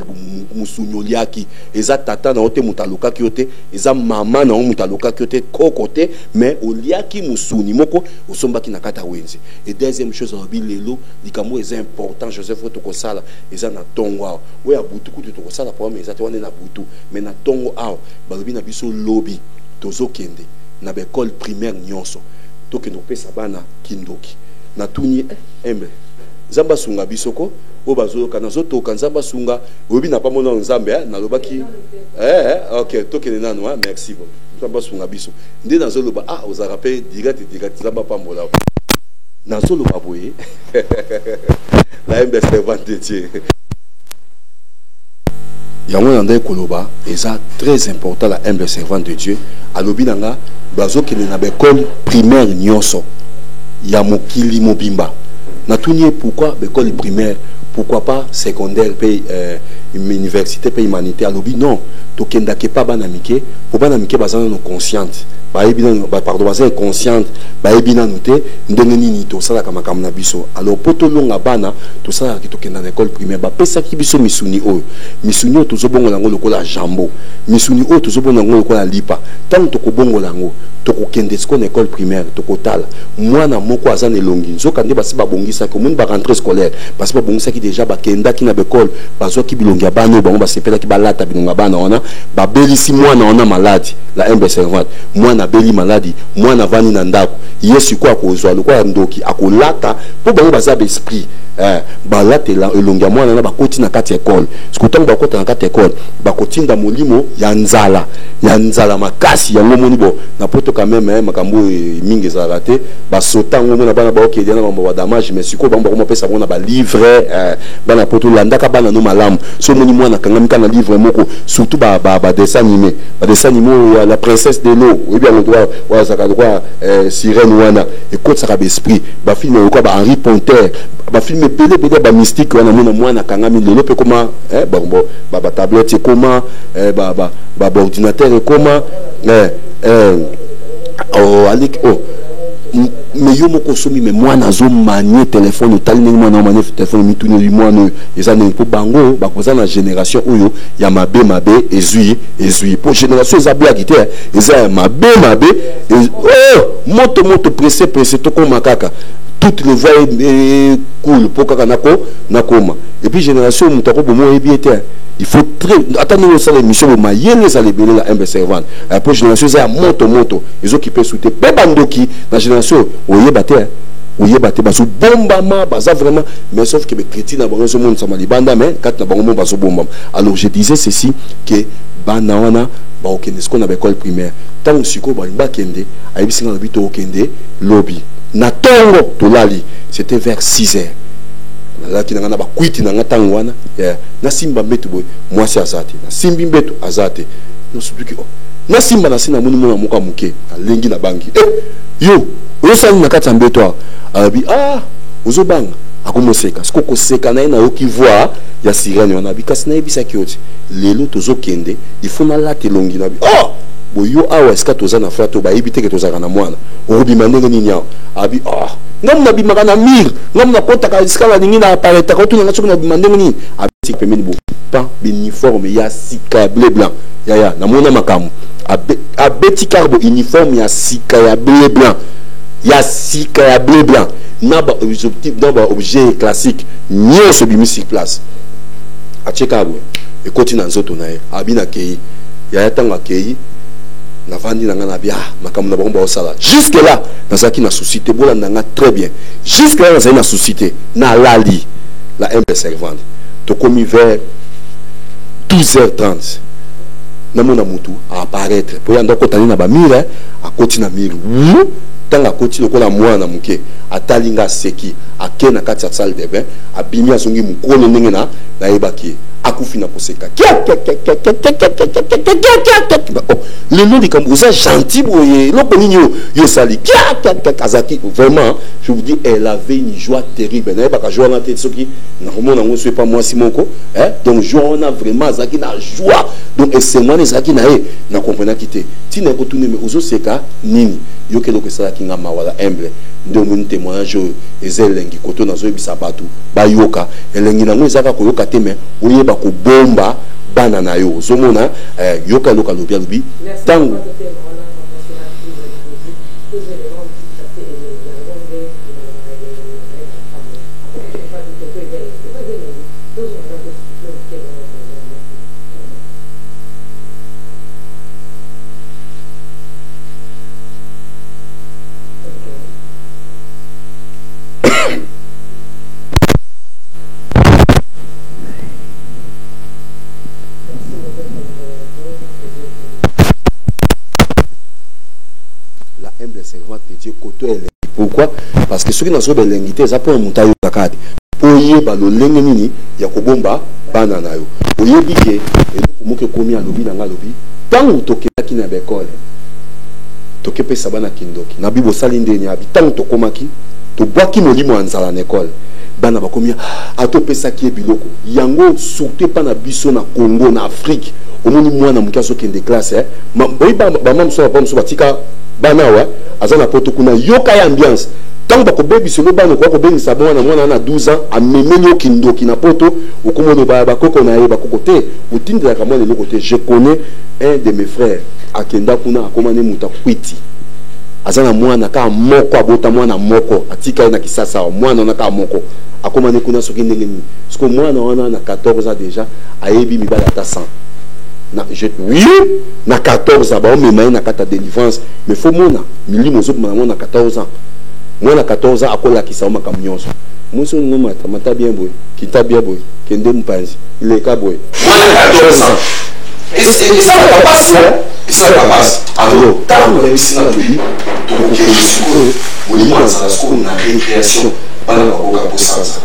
musunyoliaki eza tata na ote mutaloka kyote eza mama na mutaloka kyote kokote mais oliaki musuni moko osombaki na kata wenze et deuxième chose obi lelo likambo eza important Joseph to kosala eza na tongo aw we ya butu kutu to kosala problème eza te wana na butu mais na tongo aw balobi na biso lobby tozokende na école primaire nyonso tokende kopesa bana kindoki na tuni embe nzamba sunga bisoko o bazoyoka nazotoka nzamba sunga oyebi na pamona nzambe na lobaki ok tokende nanu merci bon nzamba sunga biso nde nazoloba oza rappel direct nzamba pambola nazoloba boye la humble servante de Dieu yango nande koloba eza très important la humble servante de Dieu alobi nanga bazokende na école primaire nyonso ya mokili mobimba natuni pourquoi l'école primaire, pourquoi pas secondaire pays université pays humanité à lobby non to kenda ke pas banamike pour banamike bazana no consciente ba ebina pardon bazana consciente ba ebina noté ndenge nini to sala kama na biso alors poto longa bana to sala ki to kenda na école primaire ba pesa ki biso misuni o to zobongo lango lokola jambo misuni o to zobongo lango lokola lipa tant to ko bongo lango to ko kende sko na école primaire to ko tala mwana moko azana elongi nzoka nde basi ba bongisa ko mun ba rentrée scolaire parce que bongisa ki déjà ba kenda ki na bekol bazo ki bilongi ya bana bango basepela ki balata bilonga bana wana ba belisi mwana wana maladi la MB servante mwana beli maladi mwana vani na ndako yesu kwa kozwa lokwa ndoki akolata po bango baza esprit balate la elonga mwana na bakoti na kati école sikutango bakota na kati école bakotinda molimo ya nzala makasi yango moni bo na poto quand même makambo mingi za raté basotango mona bana ba okedi na mambo ba damage mais siko bango ko pesa bona ba livre bana poto landaka bana no malamu so moni mwana kangami kana livre moko surtout ba dessin animé ya la princesse de l'eau ou bien le droit wa za quoi sirène wana et côte ça esprit ba film ko ba Henri Ponter ba film belé ba mystique wana mwana kangami lelo pe comment ba tablette comment ba ordinateur comment mais yo moko somi mais moi nazo manier téléphone tali ni moi na manier téléphone mi tourner du moi ne eza ne po bango ba koza na génération oyo ya mabe ezui pour génération eza bia kité eza mabe moto pressé to ko makaka toutes les voies cool pour kaka nakoma et puis génération mutako bomo ebiete il faut très attendre ça l'émission ma yene ça les belé la MB servante après génération ça moto ils occupé souté pebandoki la génération oyebate baso bombama baza vraiment mais sauf que les chrétiens na bango monde ça malibanda mais quand na bango baso bombama alors je disais ceci que bana wana ba okende ce qu'on appelle école primaire tant siko ba kende ayibisinga lobi to okende lobby na tongo to lali c'était vers 6h la ki na ba kwiti na ntango wana na simba mbetu boy moi c'est azate na simbi mbetu azate no subuki na simba na sina muni mona moka muke alengi na bangi yo osali na kati mbeto abi uzobanga akomoseka siko seka na ina okivwa ya sirene wana bikasi na ebisa kioti lelo tozokende il faut na late longi na bi boyo awa eska toza na frato ba ebite ke tozaka na mwana obima ndenge nini awa abi ngam na bimaka na mir ngam na kota ka iska la ningi na apareta ko tuna ngatsoko na bima ndenge nini abi pemeni bo pa uniforme ya sika bleu blanc ya na mona makamu abeti carbo uniforme ya sika ya bleu blanc na ba objectif dans ba objet classique nyonso bimi sur place a chekabo e continue nzoto na ye abina kei ya tanga kei na vandi na ngana bia makamu na bomba osala jusque là nazaki na société bola nanga très bien jusque là nazaki na société na lali la MB servante to komi vers 12h30 na mona mutu a apparaître pour yanda kotani na ba mire a koti na mire tanga koti lokola mwana muke atalinga seki akena kati ya salle de bain abimi azongi mukolo ndenge na ebaki akufi na koseka le nom du Cambodge c'est gentil boye loko nini yo sali azaki vraiment je vous dis elle avait une joie terrible na ebaka joie na tête soki na komona ngo c'est pas moi simoko donc joie on a vraiment azaki na joie donc et c'est moi ezaki na na comprendre kité tina ko tourner mais ozo seka nini yo ke loko sala kinga mawala humble ndo mon témoignage ezelengi koto nazo ebisa batu bayoka elengi nango ezaka koyoka te mais oyeba ko bomba bana na yo zomona yoka loka lobi lobi tango pourquoi parce que ceux qui n'ont pas l'ingité ça peut monter au takade pour y ba lo lenge nini ya kobomba bana na yo oyebi ke eloko moke komi a lobi na nga lobi tango tokeki na bekole tokepe sabana kindoki na bibo sali ndeni abi tango tokomaki to boaki molimo anzala na école bana bakomi atopesaki ye biloko yango surtout pas na biso na Congo na Afrique omoni mwana moki azokende classe boyi bamama mosusu batika bana wa aza na poto kuna yoka ya ambiance tant bakobebiselo bana kwa kobengisa mwana na 12 ans amemeni okindoki na poto okomona bakoko na ye bakoko te otindelaka mwana eloko te. Je connais un de mes frères akenda kuna akomane muta kwiti azana mwana ka moko abota mwana moko atika na kisasa mwana na ka moko akomane kuna soki ndenge nini parce que mwana wana na 14 ans déjà ayebi mibala ata 100 na oui na 14 ans ba omema na kata délivrance mais faut mona milimo zo mwana na 14 ans mwana 14 ans akola kisa ma kamnyonso muso ngoma mata bien boy kita bien boy kende mpanzi ile ka boy mwana 14 ans et ça va passer et ça va passer alors tant que c'est là lui donc je suis au niveau de la school na récréation bana bakoka kosanza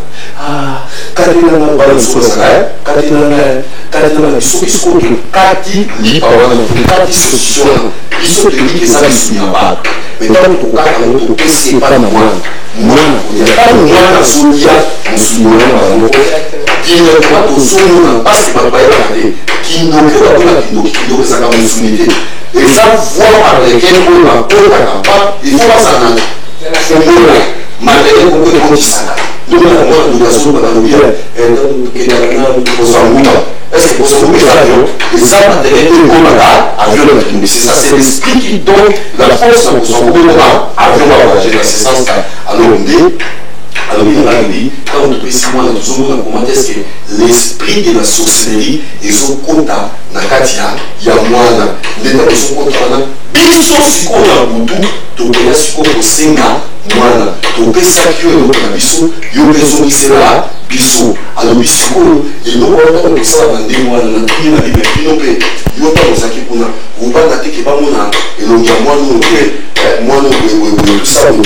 katina bana sosa katina biso kati lipa wana kati solution biso tuli za misina ba metanto tokaka yo tokesi pa na mwana ya sonia musulmana bango kino kwa kusuna basi baba ya kate kino kwa kino za kama musulmite et ça voit par lesquels on a pour la capa il faut ça na malgré qu'on peut disanga nous avons des choses dans le bien et est-ce que pour avion et ça va être comme avion mais c'est ça c'est l'esprit qui donne la force pour son gouvernement avion va voyager dans ce sens alors on dit quand on précisément comment est-ce que l'esprit de la sorcellerie ils ont compte na katia ya mwana ndenda ils ont compte biso sikona butu to pela sikona senga mwana to pesa kyo na biso yo bezo kisela biso alors bisiko ilo wana ko sala bande mwana na kina libe pinope yo ta ozaki kuna ubanda teke ba mona elongi ya mwana no mwana we sa no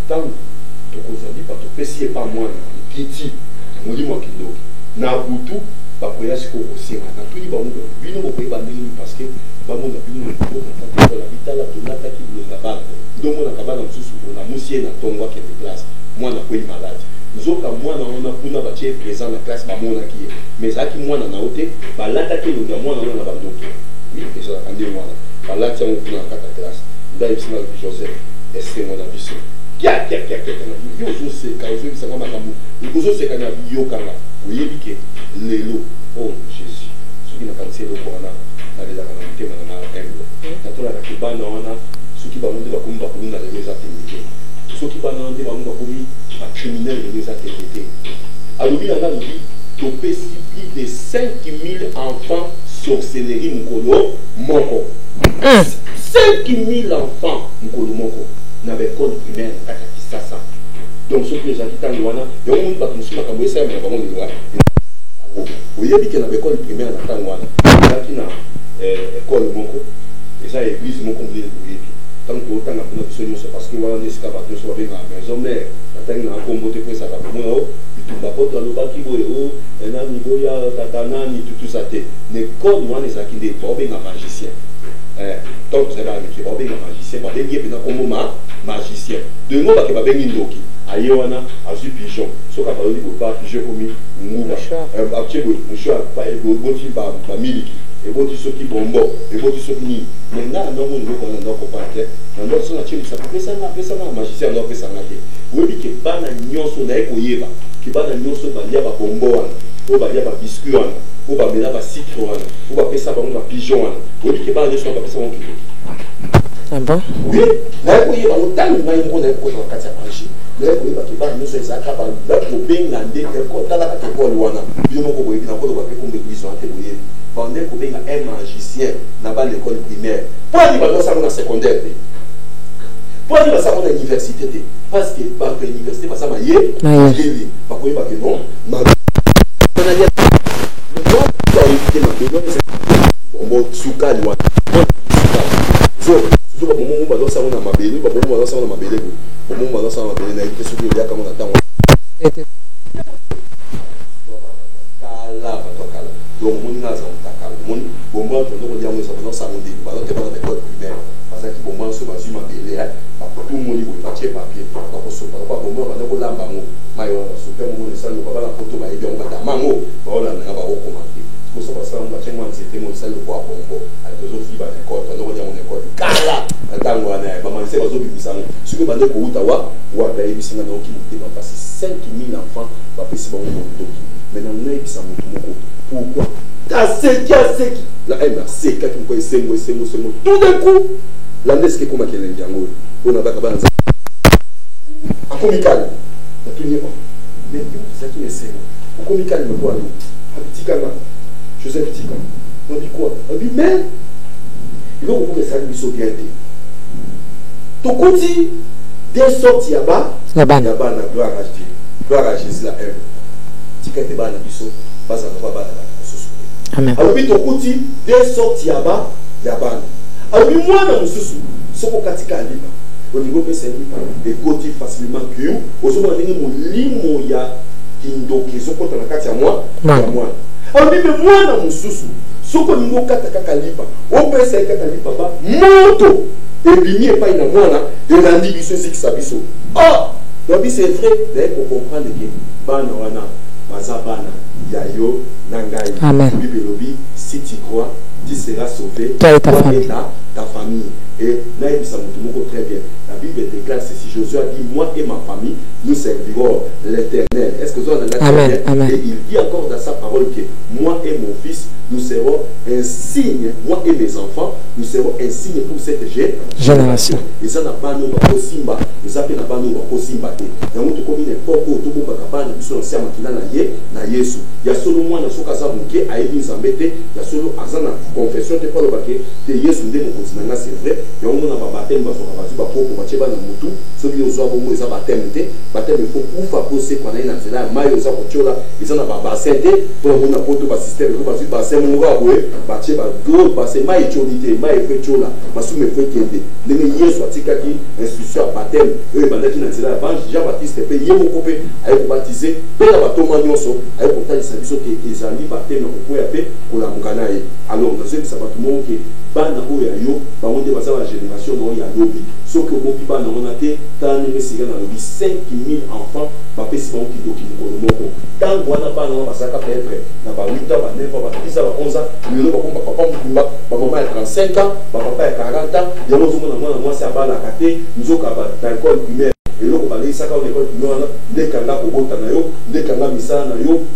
tant tokozali bato pesi pa mwana kiti molimo kidogo na butu bakoya siko kosenga na tuni bango bino bokoyeba ndenge parce que bamona bino ko na kati la vitala donata ki bulonga bana ndomo na kabana msusu na musie na tongwa ke classe mwana ko malade nzoka mwana ona kuna batie présent na classe bamona ki mais aki mwana na ote balata ke longa mwana na bandoki oui déjà ande mwana balata on kuna na kata classe ndai sina Joseph est-ce mon avis yo zo se ka zo ki sanga makambo yo zo se kana yo kanga oyebi ke lelo oh Jésus soki na kanse lo kona na les akana tema na embo na tola ka kibana wana soki ba monde ba kumba kuluna le les atemite soki ba nande ba munga komi ba criminel les atemite alobi na lobi to pesi plus de 5000 enfants sorcellerie mukolo moko 5000 enfants mukolo moko na l'école primaire à Kisasa. Donc, ce que les gens qui t'ont dit, il y a un monde qui m'a dit, c'est un peu de loi. Vous voyez que dans l'école primaire à Tangwana, il y a une école Moko, et ça, l'église Moko, vous voyez. Tant que autant de solutions, c'est parce que voilà, les escavateurs sont avec la maison, mais la terre n'a pas combattu pour ça. Il tombe pas dans le bas qui voit, et là, il y a Tatana, ni tout ça. L'école, on les a qui des magiciens. Donc vous avez un magicien, vous avez un magicien. De nous, vous avez un indoki. Aïwana, azu pigeon. Ce qu'on va dire, vous avez un pigeon comme Mouba. Un miliki. Et vous dites ce qui bombo. Et vous dites ce qui. Maintenant, nous avons un autre partenaire. Nous avons un magicien, nous avons un vous dites que pas un nyonso na ekoyeba. Qui pas un nyonso balia ba bombo. Ou balia ba biscuit. Ou ba mela ba citron. Ou ba pesa ba un pigeon. Ou dit que pas un nyonso ba pesa un. Ah bon? Oui. Na ekoyeba otani na yimbo na ekoyeba kati ya magie. Na ekoyeba ke ba nyonso ezaka ba ba kobenga ndeke ko tala ka ko lwana. Bino moko boyebi na ko ba pe kombe biso ate boyebi. Ba ndeke ko benga un magicien na ba l'école primaire. Pour dire ba ça na secondaire. Pour dire ça na université parce que par l'université pas ça ma yé. Ba koyeba ke non. Ma bon sukali wa so so ba mo ba dosa na mabele ba mo ba dosa na mabele ko mo ba dosa na mabele na ite so ya kama na tango kala ba to kala do mo ni na za takala mo bomba to do ko ya mo sa no sa mo de ba to ba na ko primaire parce que bomba so ba su mabele tout le monde est papier papier pas bon moi on a lamba mo mai on super mo ne salo ba la photo ba ebi on ba mango ba on na ba ko commenter ko so ba sa on ba tellement c'était mo salo ko bongo avec les autres filles ba école on a on école kala ntango wana ba man se ba zo bi bisango ce que ba de ko utawa wa ba ebi singa no ki muté ba passer 5000 enfants ba pesi ba mo doki maintenant on a ebisa mutu moko pourquoi kaseki la MRC kaki mko esengo tout d'un coup l'andes qui comme quelqu'un yango on a pas kabana a comical na tuni on mais ça qui est sengo au comical me quoi abitikanga Joseph Tika on dit quoi on dit mais il faut que ça lui soit bien dit to kuti des sorties là-bas na gloire à Jésus la M Tika te ba na biso pas ça va ba amen. Alors puis tokuti des sorties là-bas yabana. Alors puis moi dans mususu soko katika liba. Au niveau PCL et côté facilement que au moment où mo limo ya kindoki soko tona kati ya moi. Alors puis moi dans mususu soko ngo kata liba. Au PCL kata liba ba moto et bini et pas ina mwana et landi biso c'est qui sabiso. Ah, donc c'est vrai d'ailleurs pour comprendre que bana wana mazabana yayo nangai. Amen. Bibelobi, si tu crois, tu seras sauvé. Toi et ta famille. Et naïbisa mutumoko très bien. La Bible déclare ceci. Josué a dit, moi et ma famille, nous servirons l'Éternel. Est-ce que vous avez Amen. Amen. Et il dit encore dans sa parole que moi et mon fils, nous serons un signe. Moi et mes enfants, nous serons un signe pour cette génération. Et ça n'a pas nous au Simba. Et ça n'a pas nous au Simba. Et on te commune n'importe où, tout le monde va nous sur l'ancien matin na Yesu. Il y a seulement moi dans ce cas où a été embêté. Il y a seulement Azana confession de Paul Baké. De Yesu de mon continent, c'est vrai. Il y a un moment baptême, il faut pour battre dans Moutou. Ceux qui ont bon ils ont baptême. Baptême il faut pour faire poser qu'on a une antenne. Maille aux apochola. Ils ont un bassin pour le monde apôtre bas système. Pour passer bassin mon gars ouais. Battre bas gros bassin maille cholité maille fait chola. Masu me fait tiende. Les Yesu a tika qui institution baptême. Eux bandé qui n'antenne. Avant Jean Baptiste payé mon copé avec baptisé. Pour la bateau manioso avec pourtant il s'agit que ils ont dit baptême pour pouvoir pour la muganaï. Alors dans ce qui s'appelle tout le monde qui bana oya yo ba monde basa la génération no ya lobi so que bobi bana on a té tant ne sira na lobi 5000 enfants ba pesi ba ki doki ko moko tant wana bana basa ka peut-être na ba 8 ans ba 9 ans ba 10 ans ba 11 ans le ba ko papa mukimba ba maman a 35 ans ba papa a 40 ans ya mo zo na moi c'est ba la katé nous ka ba dans l'école primaire et là, on va aller ça quand on école primaire, dès qu'on a au bon temps, dès qu'on a mis ça,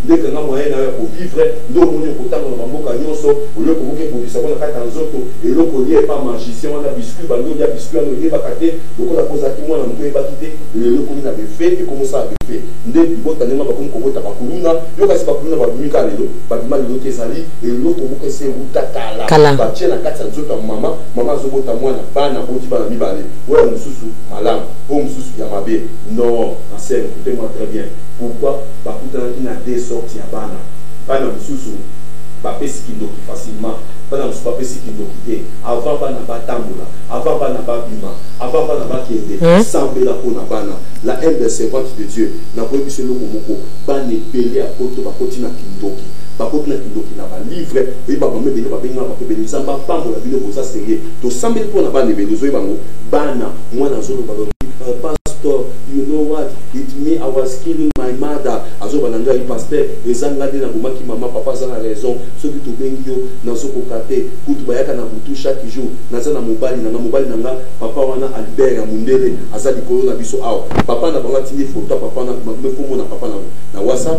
dès qu'on a moyen pour vivre, nous on est content dans le bambou canyoso, au lieu que vous pour ça on a fait en autres, et là qu'on est pas magicien, on a biscuit, bando, il y a biscuit, on a bacaté, donc on a posé à qui moi on a monté pas quitté, et le qu'on avait fait et comment ça avait fait. Dès du bon temps, on a comme qu'on voit pas kuluna, yo kasi pas kuluna ba bimika lelo, ba bimali lo kesali, et là qu'on voit que c'est utakala, ba tchela katsa nzoto maman, maman zo bota mwana, bana boti bana mibale, ouais mususu malam, mususu ya mabe. Non, écoutez-moi très bien. Pourquoi? Parce que tu as des sorties à Bana. Bana Moussou, Papé Sikindo facilement. Bana Moussou, Papé Sikindo qui avant Bana Batamboula, avant Bana Babima, avant Bana Bakende, sans Bela Pona Bana. La haine des servantes de Dieu n'a pas eu ce logo moko. Bana Belé à Poto, Bakotina Kindoki. Bakotina Kindoki n'a pas livré. Oui, Baba me béni, Baba Benga, Baba Béni, Samba, Pambo, la ville de Bosa Sérieux. Donc, sans Bela Pona Bana, Bana, moi, dans zone Baba. Pastor, you know what? It me, I was killing my mother. Azo bananga i pasteur, ezanga de na bomaki mama papa za na raison. Soki to bengi yo na soko kate, kutu bayaka na butu chaque jour. Naza na mobali nanga papa wana Albert ya Mundele, aza likolo na biso awa. Papa na banga tindi photo papa na me fomo na papa na WhatsApp.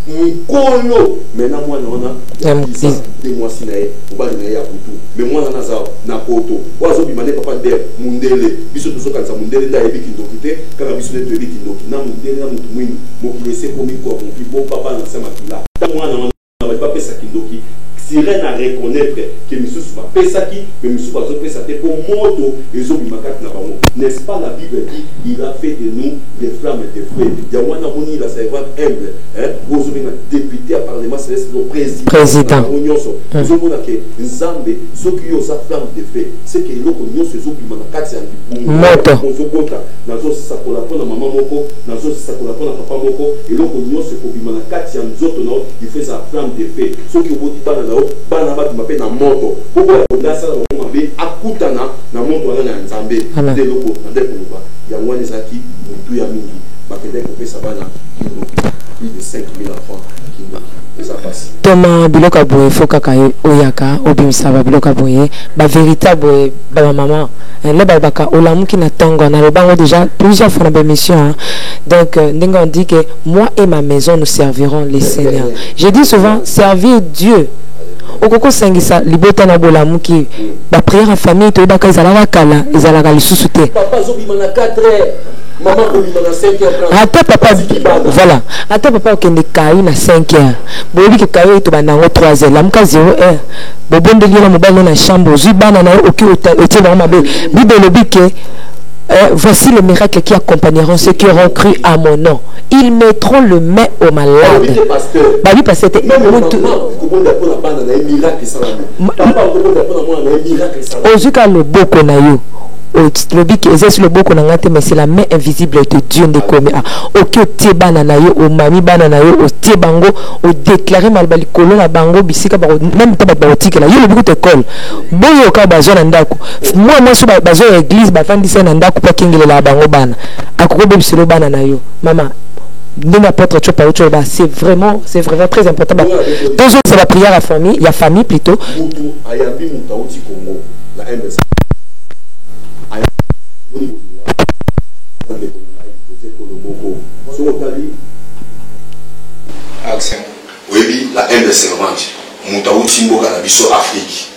Mkolo maintenant moi on a 2 mois sinae mobali na ya butu mais moi na za na poto wazo bimane papa der Mundele biso tuzo kanza Mundele da yebi kindokite kaka biso ne yebi kindoki na Mundele na mutu mwini mokilese komi ko konfi bon papa na sema kila moi na ba pesa kindoki sirène à reconnaître que monsieur va pesaki mais monsieur va pesate pour moto et zo bimakat na bango n'est-ce pas la Bible dit il a fait de nous des flammes de feu ya wana boni la servante humble hein ozo bina député à parlement céleste le président onyoso ozo bona que nzambe soki yo sa flamme de feu c'est que loko nyoso zo bimakat ya moto ozo bota nazo sakola pona maman moko nazo sakola pona papa moko et loko nyoso ko bimakat ya nzoto no il fait sa flamme de feu soki oboti bana bana ba mape na moto poko ya kondasa na bango mabe akutana na moto wana na nzambe de loko na de koloba yango wana ezaki mutu ya mingi bakende kopesa bana plus de 5000 enfants ça passe Thomas biloka boye fokaka oyaka obimisa ba biloka boye ba véritable ba maman le babaka olamuki na tango na le bango déjà plusieurs fois dans l'émission donc on dit que moi et ma maison nous servirons les seigneurs. Je dis souvent servir Dieu okoko sangisa libota na bolamuki ba prière en famille to baka ezalaka kala ezalaka lisusu te papa zobima na 4h maman kobima na 5h ata papa voilà ata papa okende kayi na 5h boyebi ke kayi to banango 3h lamuka 0h bobondeli na mobali na chambre ozwi bana na oki otie bango mabe bible elobi ke voici les miracles qui accompagneront ceux qui auront cru à mon nom. Ils mettront le main aux malades. Babi pasteur. Ozuka le boko na yo. Le bic est le boko na ngate mais c'est la main invisible de Dieu ne commet. Ok tie banana yo o mami banana yo o tie bango o déclarer mal bali kolo na bango bisika ba même ta ba otike la yo le boko te colle. Boyo ka bazo na ndako. Moi so bazo église ba fandi sa na ndako pa kingele la bango bana. Akoko be biselo banana yo. Mama n'importe c'est vraiment très important. Toujours c'est la prière à famille, il y a famille plutôt. Oui, la MBC Moutaouti Mboka na biso Afrique.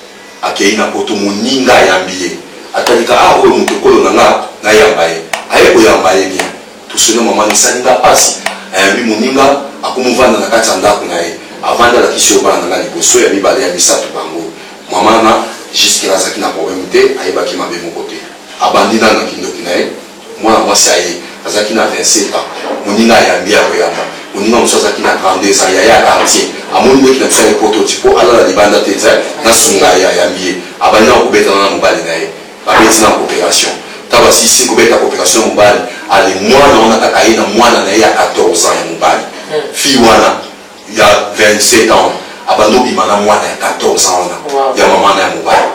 Akei na poto moninga yambiye. Atalika oyo mutokolo nanga na yambaye. Aye ko yambaye bien. Tusone mama ni saninga pasi. Ayambi moninga akumuvana na kati ndako naye. Avanda la kisho bana na liboso ya mibale ya misatu bango. Mama na jusqu'à la zakina problème te ayeba ki mabe mokote. Abandina na kindoki naye. Mwana mwasi aye azakina 27 ans. Moninga yambiya ko yamba. Moninga musazaki na 32 ans ya quartier. Amoni ki na tsaya prototype ala la libanda teza na sunga ya yambiye. Abandina ko betana na mobali naye. Babeti na coopération. Taba sisi ko beta coopération mobali. Ali mwana ona kakaye na mwana na ya 14 ans ya mobali. Fi wana ya 27 ans. Abando bimana mwana ya 14 ans ya mama na mobali.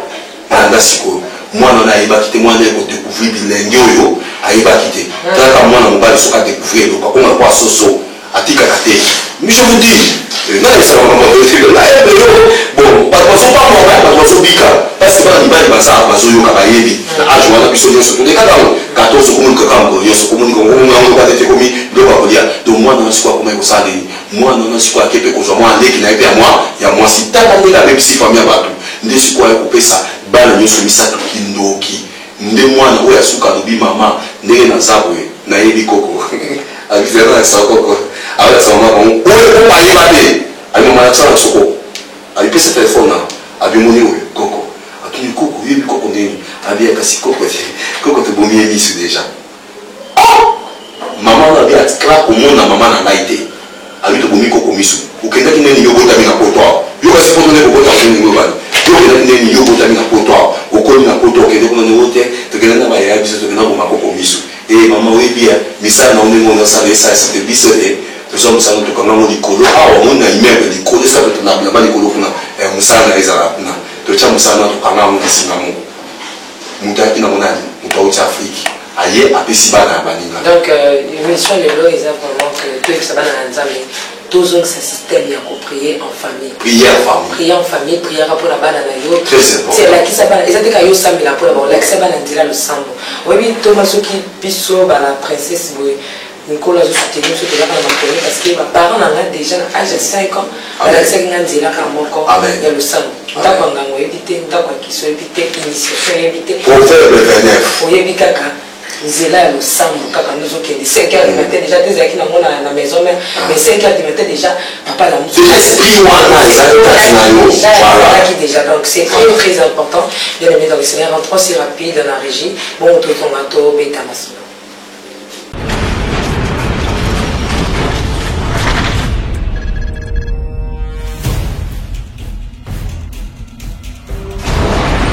Nanda siko mwana na iba kite mwana ko découvrir bilenge oyo aiba kite. Kaka mwana mobali soka découvrir lo ka kwa soso atika kate. Mais je vous dis, non ça va me là bon, pas pas moi pas so bika. Parce que ba libali basa bazo yo ka bayebi. Na aju wana biso yo so to de kada 14 komunika kambo yo so komunika ngo ba te komi do ba kolia. Donc moi na sikwa kuma ko sali. Moi na sikwa kepe ko zo moi ndeki na epia moi ya moi si tata ndeka même si famille batu. Nde sikwa ko pesa bana nyoso misatu kindoki. Nde mwana oya suka lobi mama ndenge na zabwe na yebi koko. Akizera na sakoko. Ala sama ko oyo pa yebade. Ali mama tsala soko. Ali pesa telefone na. Abi moni oyo koko. Akini koko yebi koko ndeni. Abi akasi koko te. Koko te bomi emisu déjà. Maman na bi atkla ko mona mama na ngaite. Abi to bomi koko misu. Ukenda kineni yogo ta mina poto. Yoga si poto ne ko poto ni ngobani. Yoga kineni yogo ta mina poto. Okoni na poto kende kuna ni wote. To kenda na ya biso to kenda ko makoko misu. Maman oui bien, mais ça non on savait ça c'était bisouté. Nous sommes ça nous comme on dit colo on a immeuble dit colo ça peut na ba dit colo kuna musana ezala kuna. To cha musana to kana on sinamu. Mutaki na monani, mutauti Afrique. Aye apesi bana baninga. Donc l'émission de l'eau est vraiment que tout ça bana nzambe. Toujours ce système il y a qu'on prier en famille. Prière en famille. Prière en famille, prière pour la banane yo. C'est là qui ça va. Ils étaient quand yo samedi là pour la bonne. Là qui ça va n'indira le sambo. Oui Thomas qui piso ba la princesse boy. Nicolas je soutenir ce que là dans ma parce que mes parents ont déjà à âge de 5 ans. Là c'est quand ndila ka moko. Il y a le sambo. Ndako ngango éviter ndako qui soit éviter initiation éviter. Pour faire le 29. Oui éviter kaka. Zela le sambo kaka nous qui est 5h du matin déjà des qui dans la maison mais 5h du matin déjà papa la musique l'esprit wana voilà qui déjà donc c'est très important bien aimé dans le Seigneur en 3 si rapide dans la régie bon tout ton gâteau beta maso.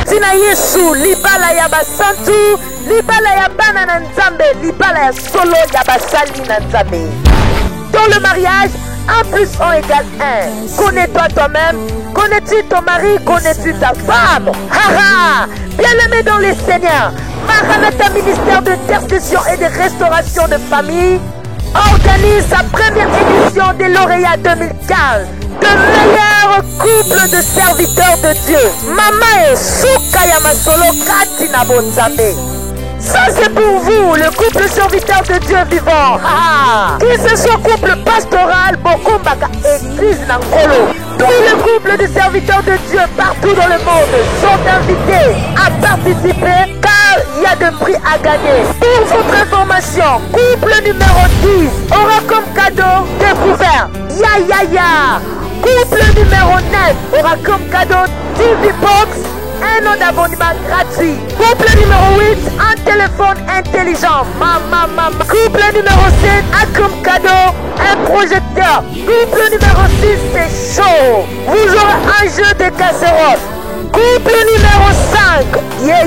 Tina Yesu libala ya basantu libala ya bana na nzambe libala ya solo ya basali na nzambe. Dans le mariage 1 plus 1 égale 1. Connais-toi toi-même. Connais-tu ton mari? Connais-tu ta femme? Haha! Bien-aimé dans les Seigneurs, Maranatha ministère d'intercession et de restauration de famille organise sa première édition des lauréats 2015 de meilleurs couples de serviteurs de Dieu. Mama et Soukaya Masolo Katina Bonzambe. Ça c'est pour vous, le couple serviteur de Dieu vivant. Que ce soit couple pastoral, Bokombaka, église Nankolo. Tous les couples de serviteurs de Dieu partout dans le monde sont invités à participer car il y a de prix à gagner. Pour votre information, couple numéro 10 aura comme cadeau découvert Ya. Couple numéro 9 aura comme cadeau TV Box, un an d'abonnement gratuit. Couple numéro 8, un téléphone intelligent. Maman. Couple numéro 7 a comme cadeau un projecteur. Couple numéro 6, c'est chaud. Vous aurez un jeu de casserole. Couple numéro 5, yeah.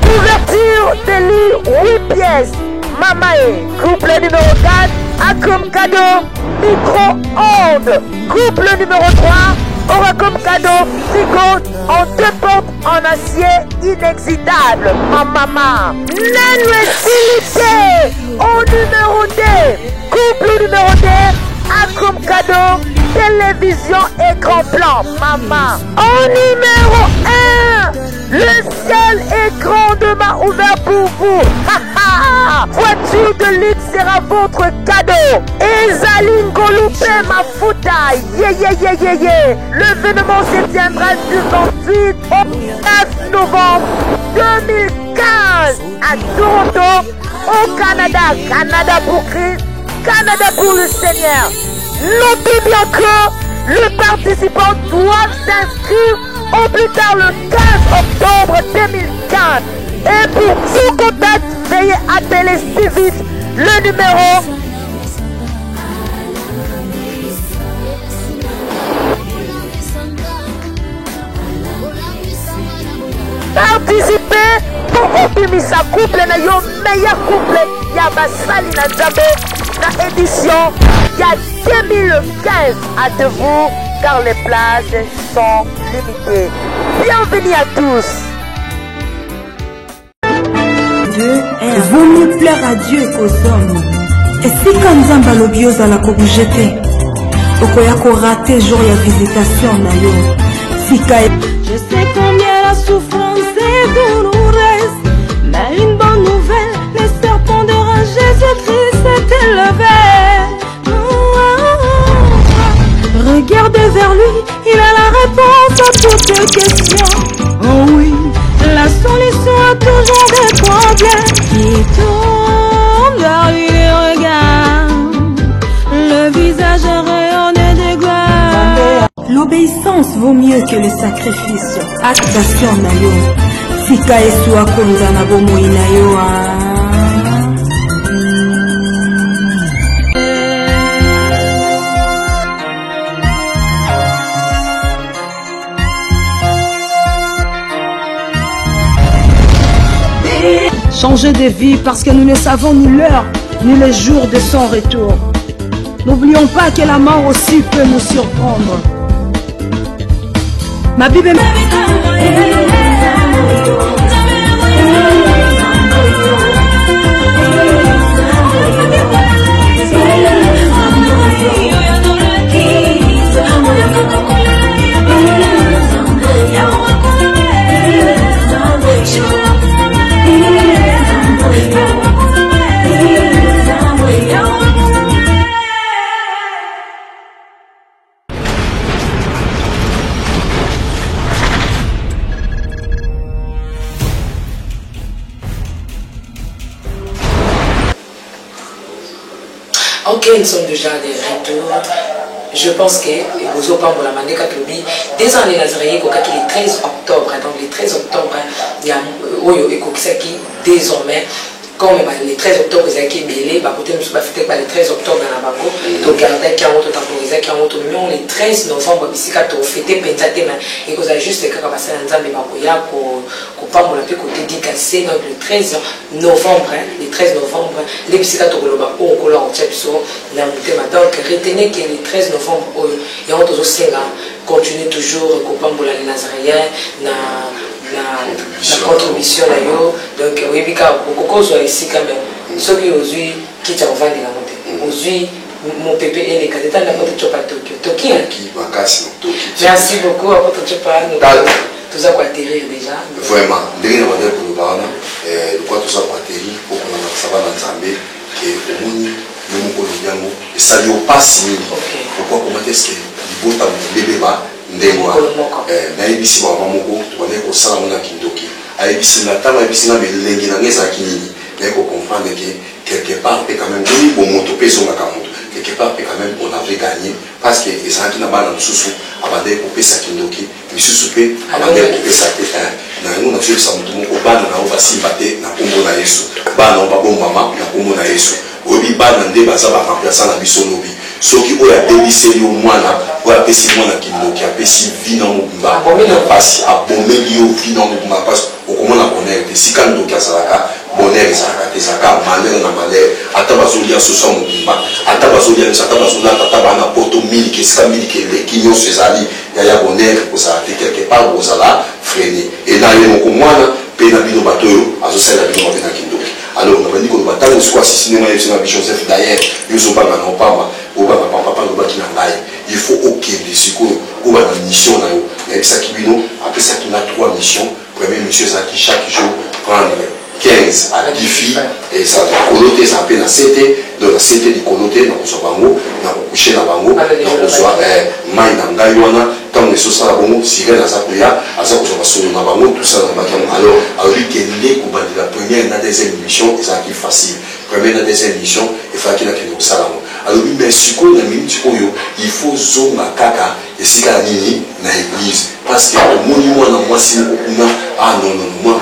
Couverture de lit 8 pièces. Mamae. Couple numéro 4 a comme cadeau micro-ondes. Couple numéro 3 aura comme cadeau frigo en 2 portes en acier inoxydable. Maman. Nanutilité au numéro 2. Couple numéro 2 a comme cadeau télévision écran plan. Maman. Au numéro 1, le ciel est grand demain ouvert pour vous. Voiture de luxe sera votre cadeau. Ezaline Goloupé Mafuta. L'événement se tiendra du 28 au 9 novembre 2015 à Toronto, au Canada. Canada pour Christ, Canada pour le Seigneur. Notez bien que le participant doit s'inscrire au plus tard le 15 octobre 2015. Et pour tout contact, veuillez appeler si vite le numéro 0. Participez pour obimisa couple na yo meilleur couple ya basali na Nzambe na édition ya 2015 à de vous car les places sont limitées. Bienvenue à tous. Vaut mieux plaire à Dieu qu'aux hommes. Et si quand Nzamba lobioz à la corujete, okoya ko raté jour ya visitation na yo. Je sais combien la souffrance est douloureuse, mais une bonne nouvelle, les serpents de rage, Jésus-Christ s'est élevé. Regardez vers lui, il a la réponse à toutes les questions. Oh oui, la solution a toujours des problèmes. Qui tourne vers lui les regards, le visage rayonné de gloire. L'obéissance vaut mieux que le sacrifice. Actation na yo, sika esu akonza na bomoi na yo. Changer de vie parce que nous ne savons ni l'heure ni le jour de son retour. N'oublions pas que la mort aussi peut nous surprendre. Ma Bible Ok, nous sommes déjà des retours. Je pense que vous avez pas la manière des années Nazaré, le 13 octobre, donc le 13 octobre, il y a désormais comme le 13 octobre, ils ont été mêlés, côté nous sommes fêtés le 13 octobre dans la bango, donc gardez qui a autre temporisé, qui a autre million, le 13 novembre, ici quand on fêté Pentatema, et qu'on a juste quand on passe dans Nzambe Bakoya pour pas mon appel côté d'Ikassé, donc le 13 novembre, le 13 novembre, les psychiatres au Goloba, au Gola, au Tchèpso, dans le thème, donc retenez que le 13 novembre, il y a autre aussi, continue toujours, qu'on peut les Nazaréens, la contribution là yo donc oui bika beaucoup soit ici quand même ceux qui aujourd'hui qui t'ont vendu la montée aujourd'hui mon pépé et les cadets dans notre chopa Tokyo merci beaucoup à votre chopa nous tout ça quoi atterrir déjà vraiment derrière la modèle pour le parent le quoi tout ça quoi atterrir pour qu'on ça va dans Zambé et au monde nous colombiano et ça lui pas signé pourquoi comment est-ce que il faut ta bébé ba ndengwa na ibisi ba mamoko tubone ko sala mona kindoki ayibisi na tama ibisi na belengi na ngeza kinini mais qu'on comprendre que quelque part quand même oui bon moto peso na kamoto quelque part quand même on avait gagné parce que les gens qui n'a pas dans sous abandé pour pesa kindoki misusu pe abandé pour pesa terrain na ngo na sio sa moto moko bana na ovasi bate na kombo na Yesu bana on ba bon mama na kombo na Yesu obi bana nde baza ba remplaçant na biso lobi soki oya débissé yo mwana oya pesi mwana kindoki apesi vina mobimba pasi abomeli yo vina mobimba pasi okomona bonheur te sika ndoki azalaka bonheur ezalaka te ezalaka malheur na malheur ata bazolia soso mobimba ata bazolia miso ata bazolata ata bana poto miliki esika miliki eleki nyonso ezali ya bonheur kozala te quelque part bozala freine e na ye moko mwana mpe na bino bato oyo azosalela bino mabe na kindoki alors on va dire qu'on va tant soit assassiné moi Joseph d'ailleurs nous pas na papa ou ba papa no ba kinangai il faut aucun des secours ou ba mission na yo et ça qui bino après ça qui a 3 missions premier monsieur ça qui chaque jour prendre 15 à 10 filles et ça coloter ça appelle la CT de la CT du coloter na ko bango na ko coucher na bango na ko soit mai na ngai wana tant les sosa bango sirène à ça kuya à ça ko solo na bango tout ça na bakam alors lui qui est ko ba de la première et la deuxième mission ça qui facile première et deuxième mission il faut qu'il a que ça là alors lui mais siko na minute oyo il faut zonga kaka et sika nini na église parce que au monument na moi si okuna ah non moi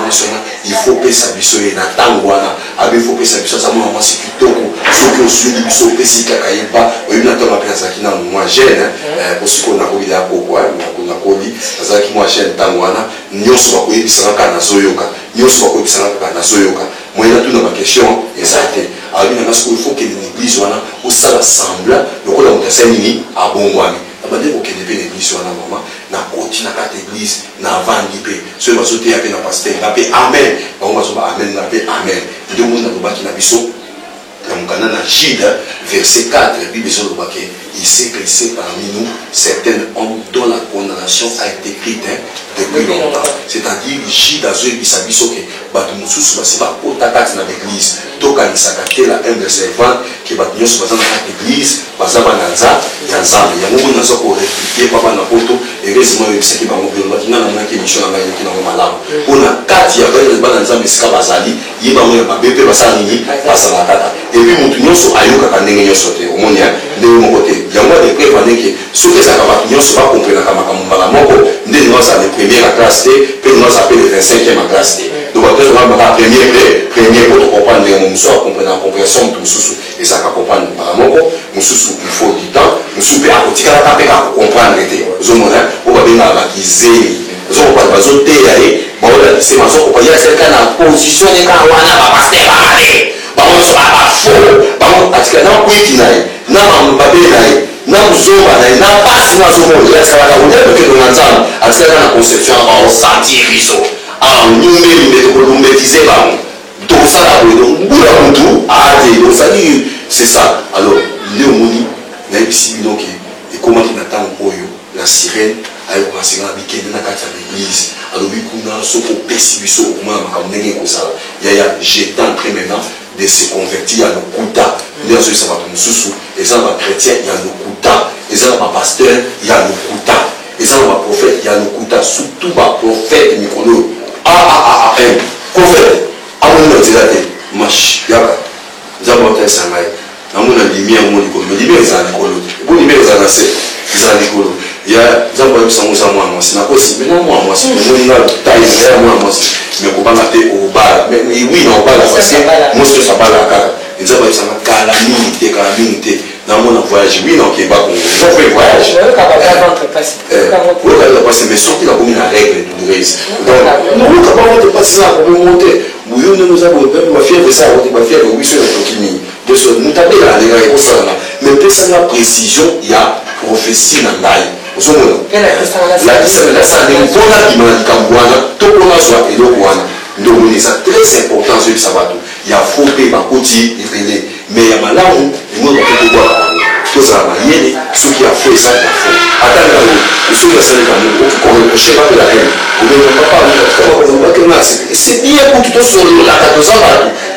il faut payer sa biso et na tangwana abi faut payer sa biso ça moi si kitoko soki osuli biso pesi kaka yeba oyo na toma pesa kina moi jeune pour ce qu'on a kobi la poko na kobi ça qui moi jeune tangwana nyonso ba koyebisa kaka na zoyoka nyonso ba koyebisa kaka na zoyoka moi na tout na ma question exacte alors il faut que l'église wana au sala sembla lokola mutasa nini abongwami abande ko kende pe l'église wana mama na koti na kata église na vangi pe so bazote ya pe na pasteur na pe amen ba bazo ba amen na pe amen ndio mona lobaki na biso na mukana na Jude verset 4 Bible zo lobaki il s'est glissé parmi nous certains hommes dont la condamnation a été écrite depuis longtemps c'est-à-dire Jude azo ebisa biso ke bato mususu basi ba kota kati na l'église tokanisaka te la verset 20 ke bato nyonso baza na kati église baza bananza ya nzambe yango mona nazo ko répliquer papa na poto heureusement ebisaki bango pe batinga na mona ke mission na ngai kina malamu pona kati ya bana nzambe sika bazali ye bango ya babebe basala nini basala kaka et puis mutu nyonso ayokaka ndenge nyonso te omoni ndenge moko te yango de preuve ndenge soki ezaka bato nyonso bakomprenaka makambo mbala moko nde nyonso ale première classe te mpe nyonso ape le 25e classe te donc bato nyonso babaka premier po tokopana ndenge mosusu akomprena compréhension motu mosusu ezalaka kopana mbala moko mosusu il faut du temps mosusu mpe akotikalaka mpe kakokomprendre te ozomona oyo babengaka bakizeli ozokopa bazoteya ye baolakise bazokopa ye aseleka na position nekaka wana bapaster bakale bango nyonso bafo bango atika na kwiti na ye na babe na ye na muzomba na ye na pasi na azomona asalaka oyebekedo na nzambe asalaka na conception baosentir biso nyumbeli mbe tokolumbetize bango tokosala boye donc mbula mutu ate ozali c'est ça alors nde omoni nayebisi bino ke ekomaki na ntango oyo la sirène ayokokasenga na bikende na kati ya l'église alobi kuna soki opesi biso okomona makambo ndenge ekozala yaya j'étais en train maintenant de se convertir ya lokuta nde azoyisa bato mosusu eza na bachrétien ya lokuta eza na bapasteur ya lokuta eza na baprofete ya lokuta surtout baprofete mikolo prophète amoni na nzela te mash yaka nzambe atalisa ngai namona lumière mo likolo mais lumière ezala likolo te ebo lumière ezala na se ezala likolo ya nzambe ayebisa ngo eza mwana mwasi nakosi mena mwana mwasi omoni nga taille ya mwana mwasi mais comment mater au bar mais oui non pas la parce que moi je ça pas la cara ils ont ça calamité dans mon voyage oui non qui est pas on fait voyage mais sorti la commune à règle douloureuse donc nous capable de passer là pour monter bouillon nous avons ma fièvre ça on va faire oui sur le tokini de ce nous taper là les gars ça mais personne la précision il y a prophétie dans l'ail vous savez la ça n'est pas qui m'a dit Kambouana tout pour la soirée et le Kouana donc c'est très important ce sabat il y a faux payé par côté mais il y a malheur et moi on peut voir tout ça va y aller ce qui a fait ça il a fait attends là ce qui a fait comme je sais pas la haine ou bien papa c'est bien pour tout sur la 14 ans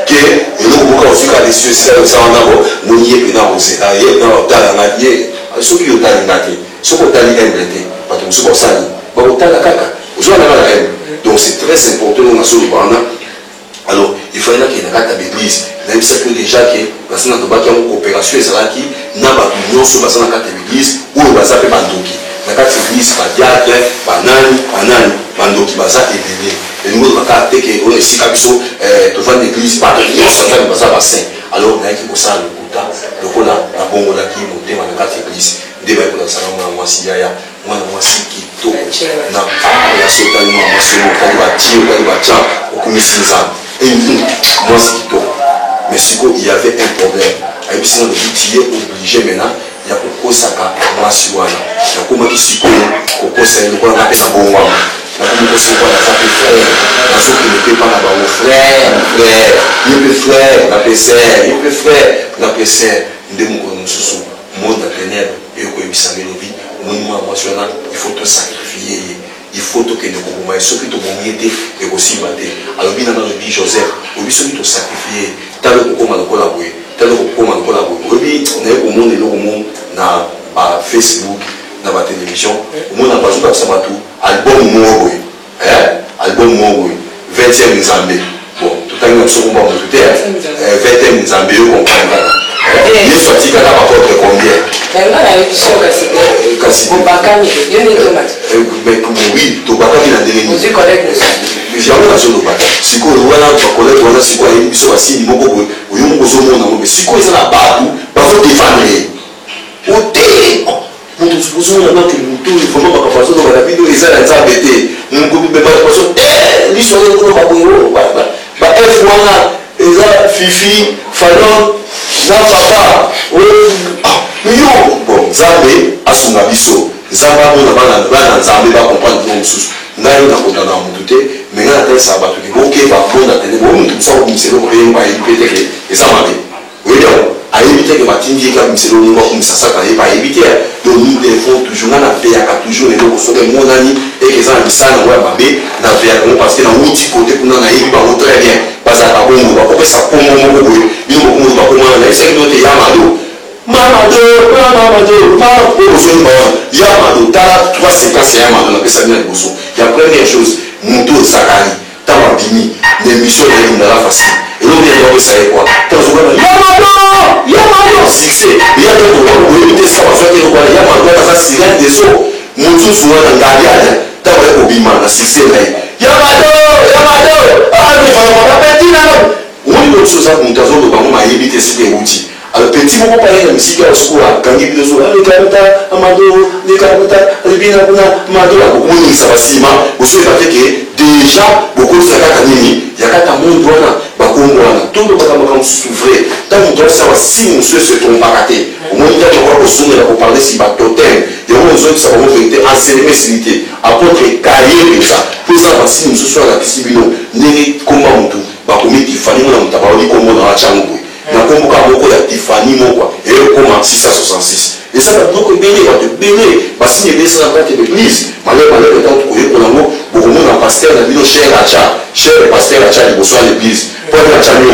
que le beaucoup aussi quand les cieux ça en avant mon y est dans c'est là il dans dans la vie ce qui est dans la vie ce qu'on t'a dit invité parce que ce qu'on ça va au la caca aux gens la haine donc c'est très important on a sur le banana alors il faut qu'il y ait une carte d'église même si que déjà que parce que dans une coopération c'est là qui n'a pas d'union sur la carte d'église ou on va s'appeler bandoki la carte d'église pas diable banani bandoki baza éveillé et nous on va carte que on est si cabiso devant l'église pas de ça va baza bassin alors on a qui pour ça le kuta le kola la bongo la qui monter dans la carte d'église débat pour ça moi si yaya moi si qui to na ya sota moi si on va tirer on va tirer au commissaire et moi c'est tout mais si il y avait un problème et puis on est obligé maintenant il y a beaucoup ça moi si voilà il y a comment qui si beaucoup c'est le quoi on appelle ça bon moi la comment c'est quoi ça fait frère la ce qui ne peut pas là-bas frère il peut frère la PC il peut frère la PC de mon sous monde à ténèbres et au ça mélodie au moment émotionnel il faut te sacrifier il faut que nous comprenions ce qui te bonité et aussi mater alors bien dans le dit Joseph au biso qui te sacrifier t'as le comment collaborer au bien on est au monde et au monde na Facebook na la télévision au monde n'a pas joué ça va tout album moi album moi 20e Nzambe bon tout à l'heure sur combat tout est 20e Nzambe on comprend il est sorti quand on va faire combien kasi Bobakami yo ni tomate mais oui Tobakami na ndenge vous collègue jamais na solo ba siko wana ba collègue wana siko ayi biso basini moko boye oyo moko zomona mo siko eza na batu ba faut défendre ote mutu supposons na que mutu il faut pas passer dans la vidéo eza na nzambe te mungu be ba passer liso ngo ba boyo ba f wana eza fifi falon na papa yo bon nzambe asunga biso nzambe abona bana nzambe bakomprendre no mosusu ngai nakota na mutu te mais ngai natalisa bato ke bokeba mpona tene bomutu mosa komiselo koyemba ayebi pe teke eza mabe oyebi ayebi teke batindi eka miselo ningo akomisa saka yeba ayebi te donc nous devons toujours nga naveyaka toujours eloko soki emonani eke eza na misala yango ya mabe naveyaka ngo parce que nauti kote kuna nayebi bango très bien bazalaka bongo bakopesa kombo moko boye bino bokomoto bakomana nayebisaki bino te yamado Mamado, Yamado, t'as 3 séquences et Yamado, on appelle ça bien le bousson. Il y a première chose, Mouto Zakari, Tamabini, l'émission de la facile. Et l'autre, il y a ça et quoi Yamado, succès. Il y a d'autres gens qui ont été ça, parce que Yamado, dans la sirène des eaux, Moutou souvent dans la gariade, t'as vu Obima, la succès. Yamado, ah, mais vraiment, la petite là. On dit d'autres choses à Moutazo, le baron m'a évité ce qui est outil. Alors petit moment parler de musique à school quand il dit les carota amado les carota les bina kuna amado beaucoup ni ça va sima aussi ça fait que déjà beaucoup ça kaka nini ya kata monde wana bakongo wana tout le monde va s'ouvrir tant on doit savoir si monsieur se trompe pas raté au moins il y a de quoi besoin de parler si ba totem il y a besoin de savoir vérité enseigner facilité apôtre cahier comme ça pour ça si monsieur soit la piscine n'est comment tout ba komi Tiffany na mtabali comme dans la chambre na komboka moko ya Tiffany moko et comment 666 et ça va beaucoup béné va te béné parce qu'il y a des gens qui l'église malheur étant tout pour l'amour beaucoup monde en pasteur na bino cher pasteur acha il reçoit l'église pour la chambre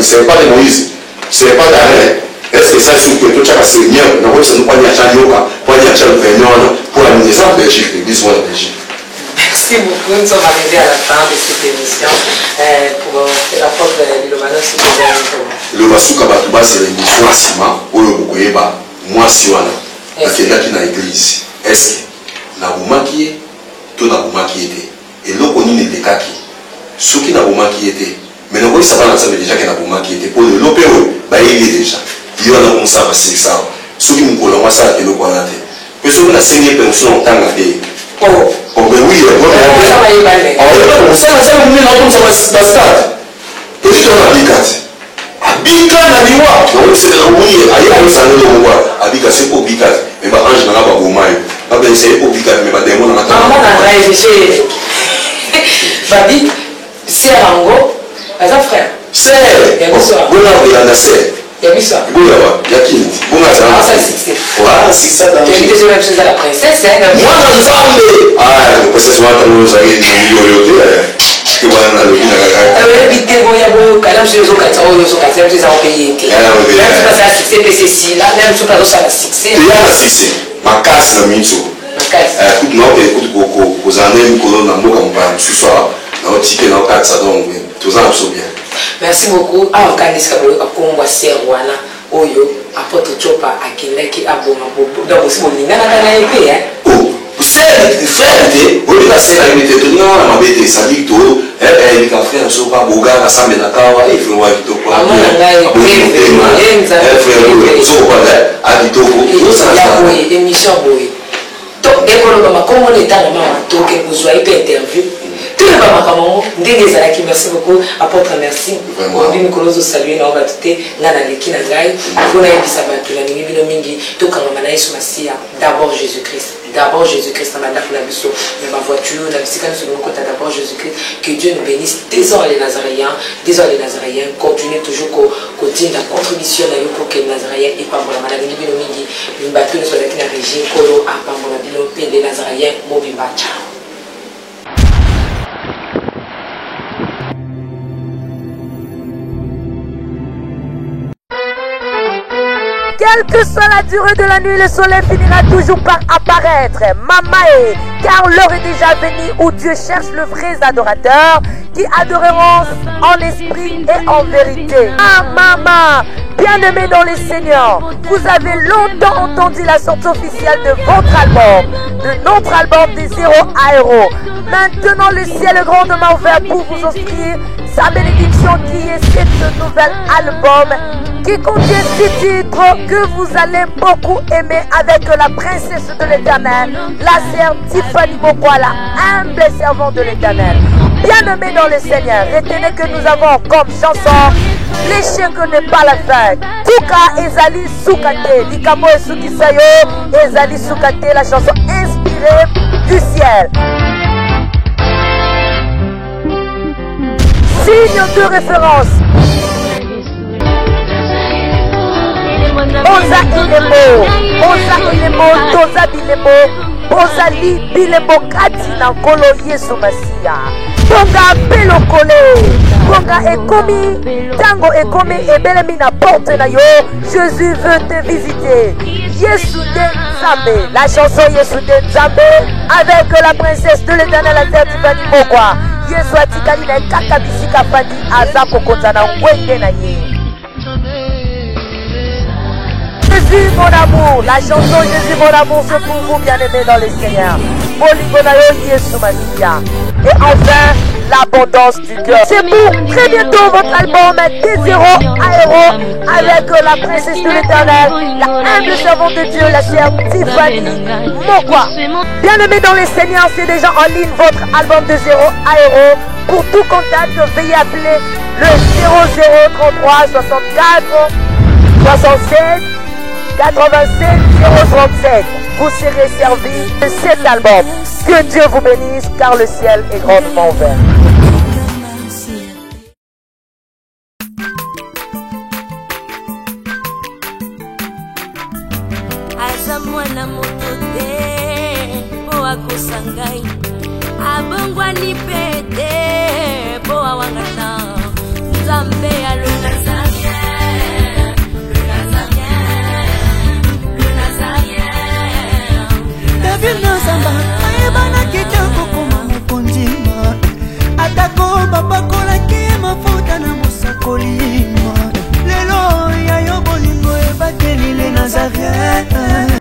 c'est pas de Moïse c'est pas d'arrêt est-ce que ça c'est que tout ça c'est bien na quoi ça nous pas dire acha yoka pour dire acha le Vénéon pour la mise en Belgique l'église ou la Belgique. Merci beaucoup, nous sommes arrivés à la fin de cette émission pour l'apôtre Lilomano. Le Basuka Batuba, c'est l'émission à Sima, où le Bokoyeba, moi si on a, qui est dans l'église. Est-ce que na bumaki, tout na bumaki était. Et l'eau qu'on y n'est pas qui, Ce qui n'a pas manqué était. Mais nous voyons ça déjà qu'il n'a pas manqué était. Pour le l'opéro, il est déjà. Il y a un ça, c'est ça. Ce qui nous colle, moi, ça, c'est le point. Mais ce qu'on a signé pension en tant que oh, ben oui, ça, ça, et puis on a Bikat. Abika na liwa. Donc c'est oui, aïe ça ne voit. Abika c'est pour Bikat. Mais ma ange n'a pas au mail. Ah ben c'est pour Bikat mais ma démon n'a pas. Maman n'a pas été. Babi, c'est Rango. Azan frère. C'est. Bon là il y en a c'est. Il y a mis ça. Bon là, il y a qui? Bon là ça. Ah ça c'est. Voilà, c'est ça. Tu as dit la même chose à la princesse hein. Moi dans femme. Ah, la princesse moi dans nous ça y est, nous que voilà na lobi na kaka. Ah oui, bité boya boyo kana mse zo katsa oyo zo katsa mse za payer été. Même si pas ça succès PCC là, même si pas ça succès. Il y a un succès. Ma casse na minso. Ma casse. Écoute non, écoute beaucoup aux années Nicolas na mboka mpana ce soir. Na otike na katsa donc tous en bien. Merci beaucoup. Ah kanisa boyo kakongwa serwana oyo apoto chopa akineki aboma bobo. Donc aussi bon ngana kana épée hein. Oh. Frère, on est passé à une étude, on a été sali tout, et les frères ne sont pas boga, à sa menakawa, il faut voir tout quoi. Émission boy. Donc, comme on est dans le moment, donc vous soyez interview. Tout le monde, merci beaucoup, apôtre merci. On dit que nous saluons, on va tout d'abord Jésus-Christ. D'abord Jésus-Christ, mais ma voiture, d'abord Jésus-Christ. Que Dieu nous bénisse. Désormais les Nazaréens, continuez toujours à dire la contribution pour que les Nazaréens et pas pour la maladie, une bateau sur la régie, Kolo, à Pambolabilo, les Nazaréens, Mobibacha. Quelle que soit la durée de la nuit, le soleil finira toujours par apparaître. Mamae, car l'heure est déjà venue où Dieu cherche le vrai adorateur qui adoreront en esprit et en vérité. Ah maman, bien-aimés dans les Seigneurs, vous avez longtemps entendu la sortie officielle de votre album, de notre album des 0 à Héros. Maintenant le ciel est grandement ouvert pour vous offrir sa bénédiction qui est ce nouvel album qui contient 6 titres que vous allez beaucoup aimer avec la princesse de l'Éternel, la sœur Tiffany Mokwa, la humble servante de l'Éternel. Bien-aimés dans le Seigneur, retenez que nous avons comme chanson l'échec n'est pas la fin. Tuka Ezali Soukate, Likamo et Sukisayo, Ezali Soukate, la chanson inspirée du ciel. Signe de référence. Oza Ilemo, Oza Ilemo, Toza Bilemo, Ozali Bilemo Katina Kolo Yesu Masia. Bonga Belokole, Bonga Ekomi, Tango Ekomi et Belemina porte na yo. Jésus veut te visiter. Yesu de Nzambe, la chanson Yesu de Nzambe avec la princesse de l'Éternel, la terre Tiffany Mokwa. Yesu atikali na kaka bisika fandi azako konza na ngwende na ye. Jésus mon amour, la chanson Jésus mon amour, c'est pour vous bien-aimés dans le Seigneur. Et enfin, l'abondance du cœur. C'est pour très bientôt votre album des 0 à Héros avec la princesse de l'Éternel, la humble servante de Dieu, la sœur Tiffany Mokwa. Bien-aimés dans le Seigneur, c'est déjà en ligne votre album de 0 à Héros. Pour tout contact, veuillez appeler le 0033 64 67 87 037. Vous serez servi de cet album. Que Dieu vous bénisse car le ciel est grandement ouvert. David Nazamba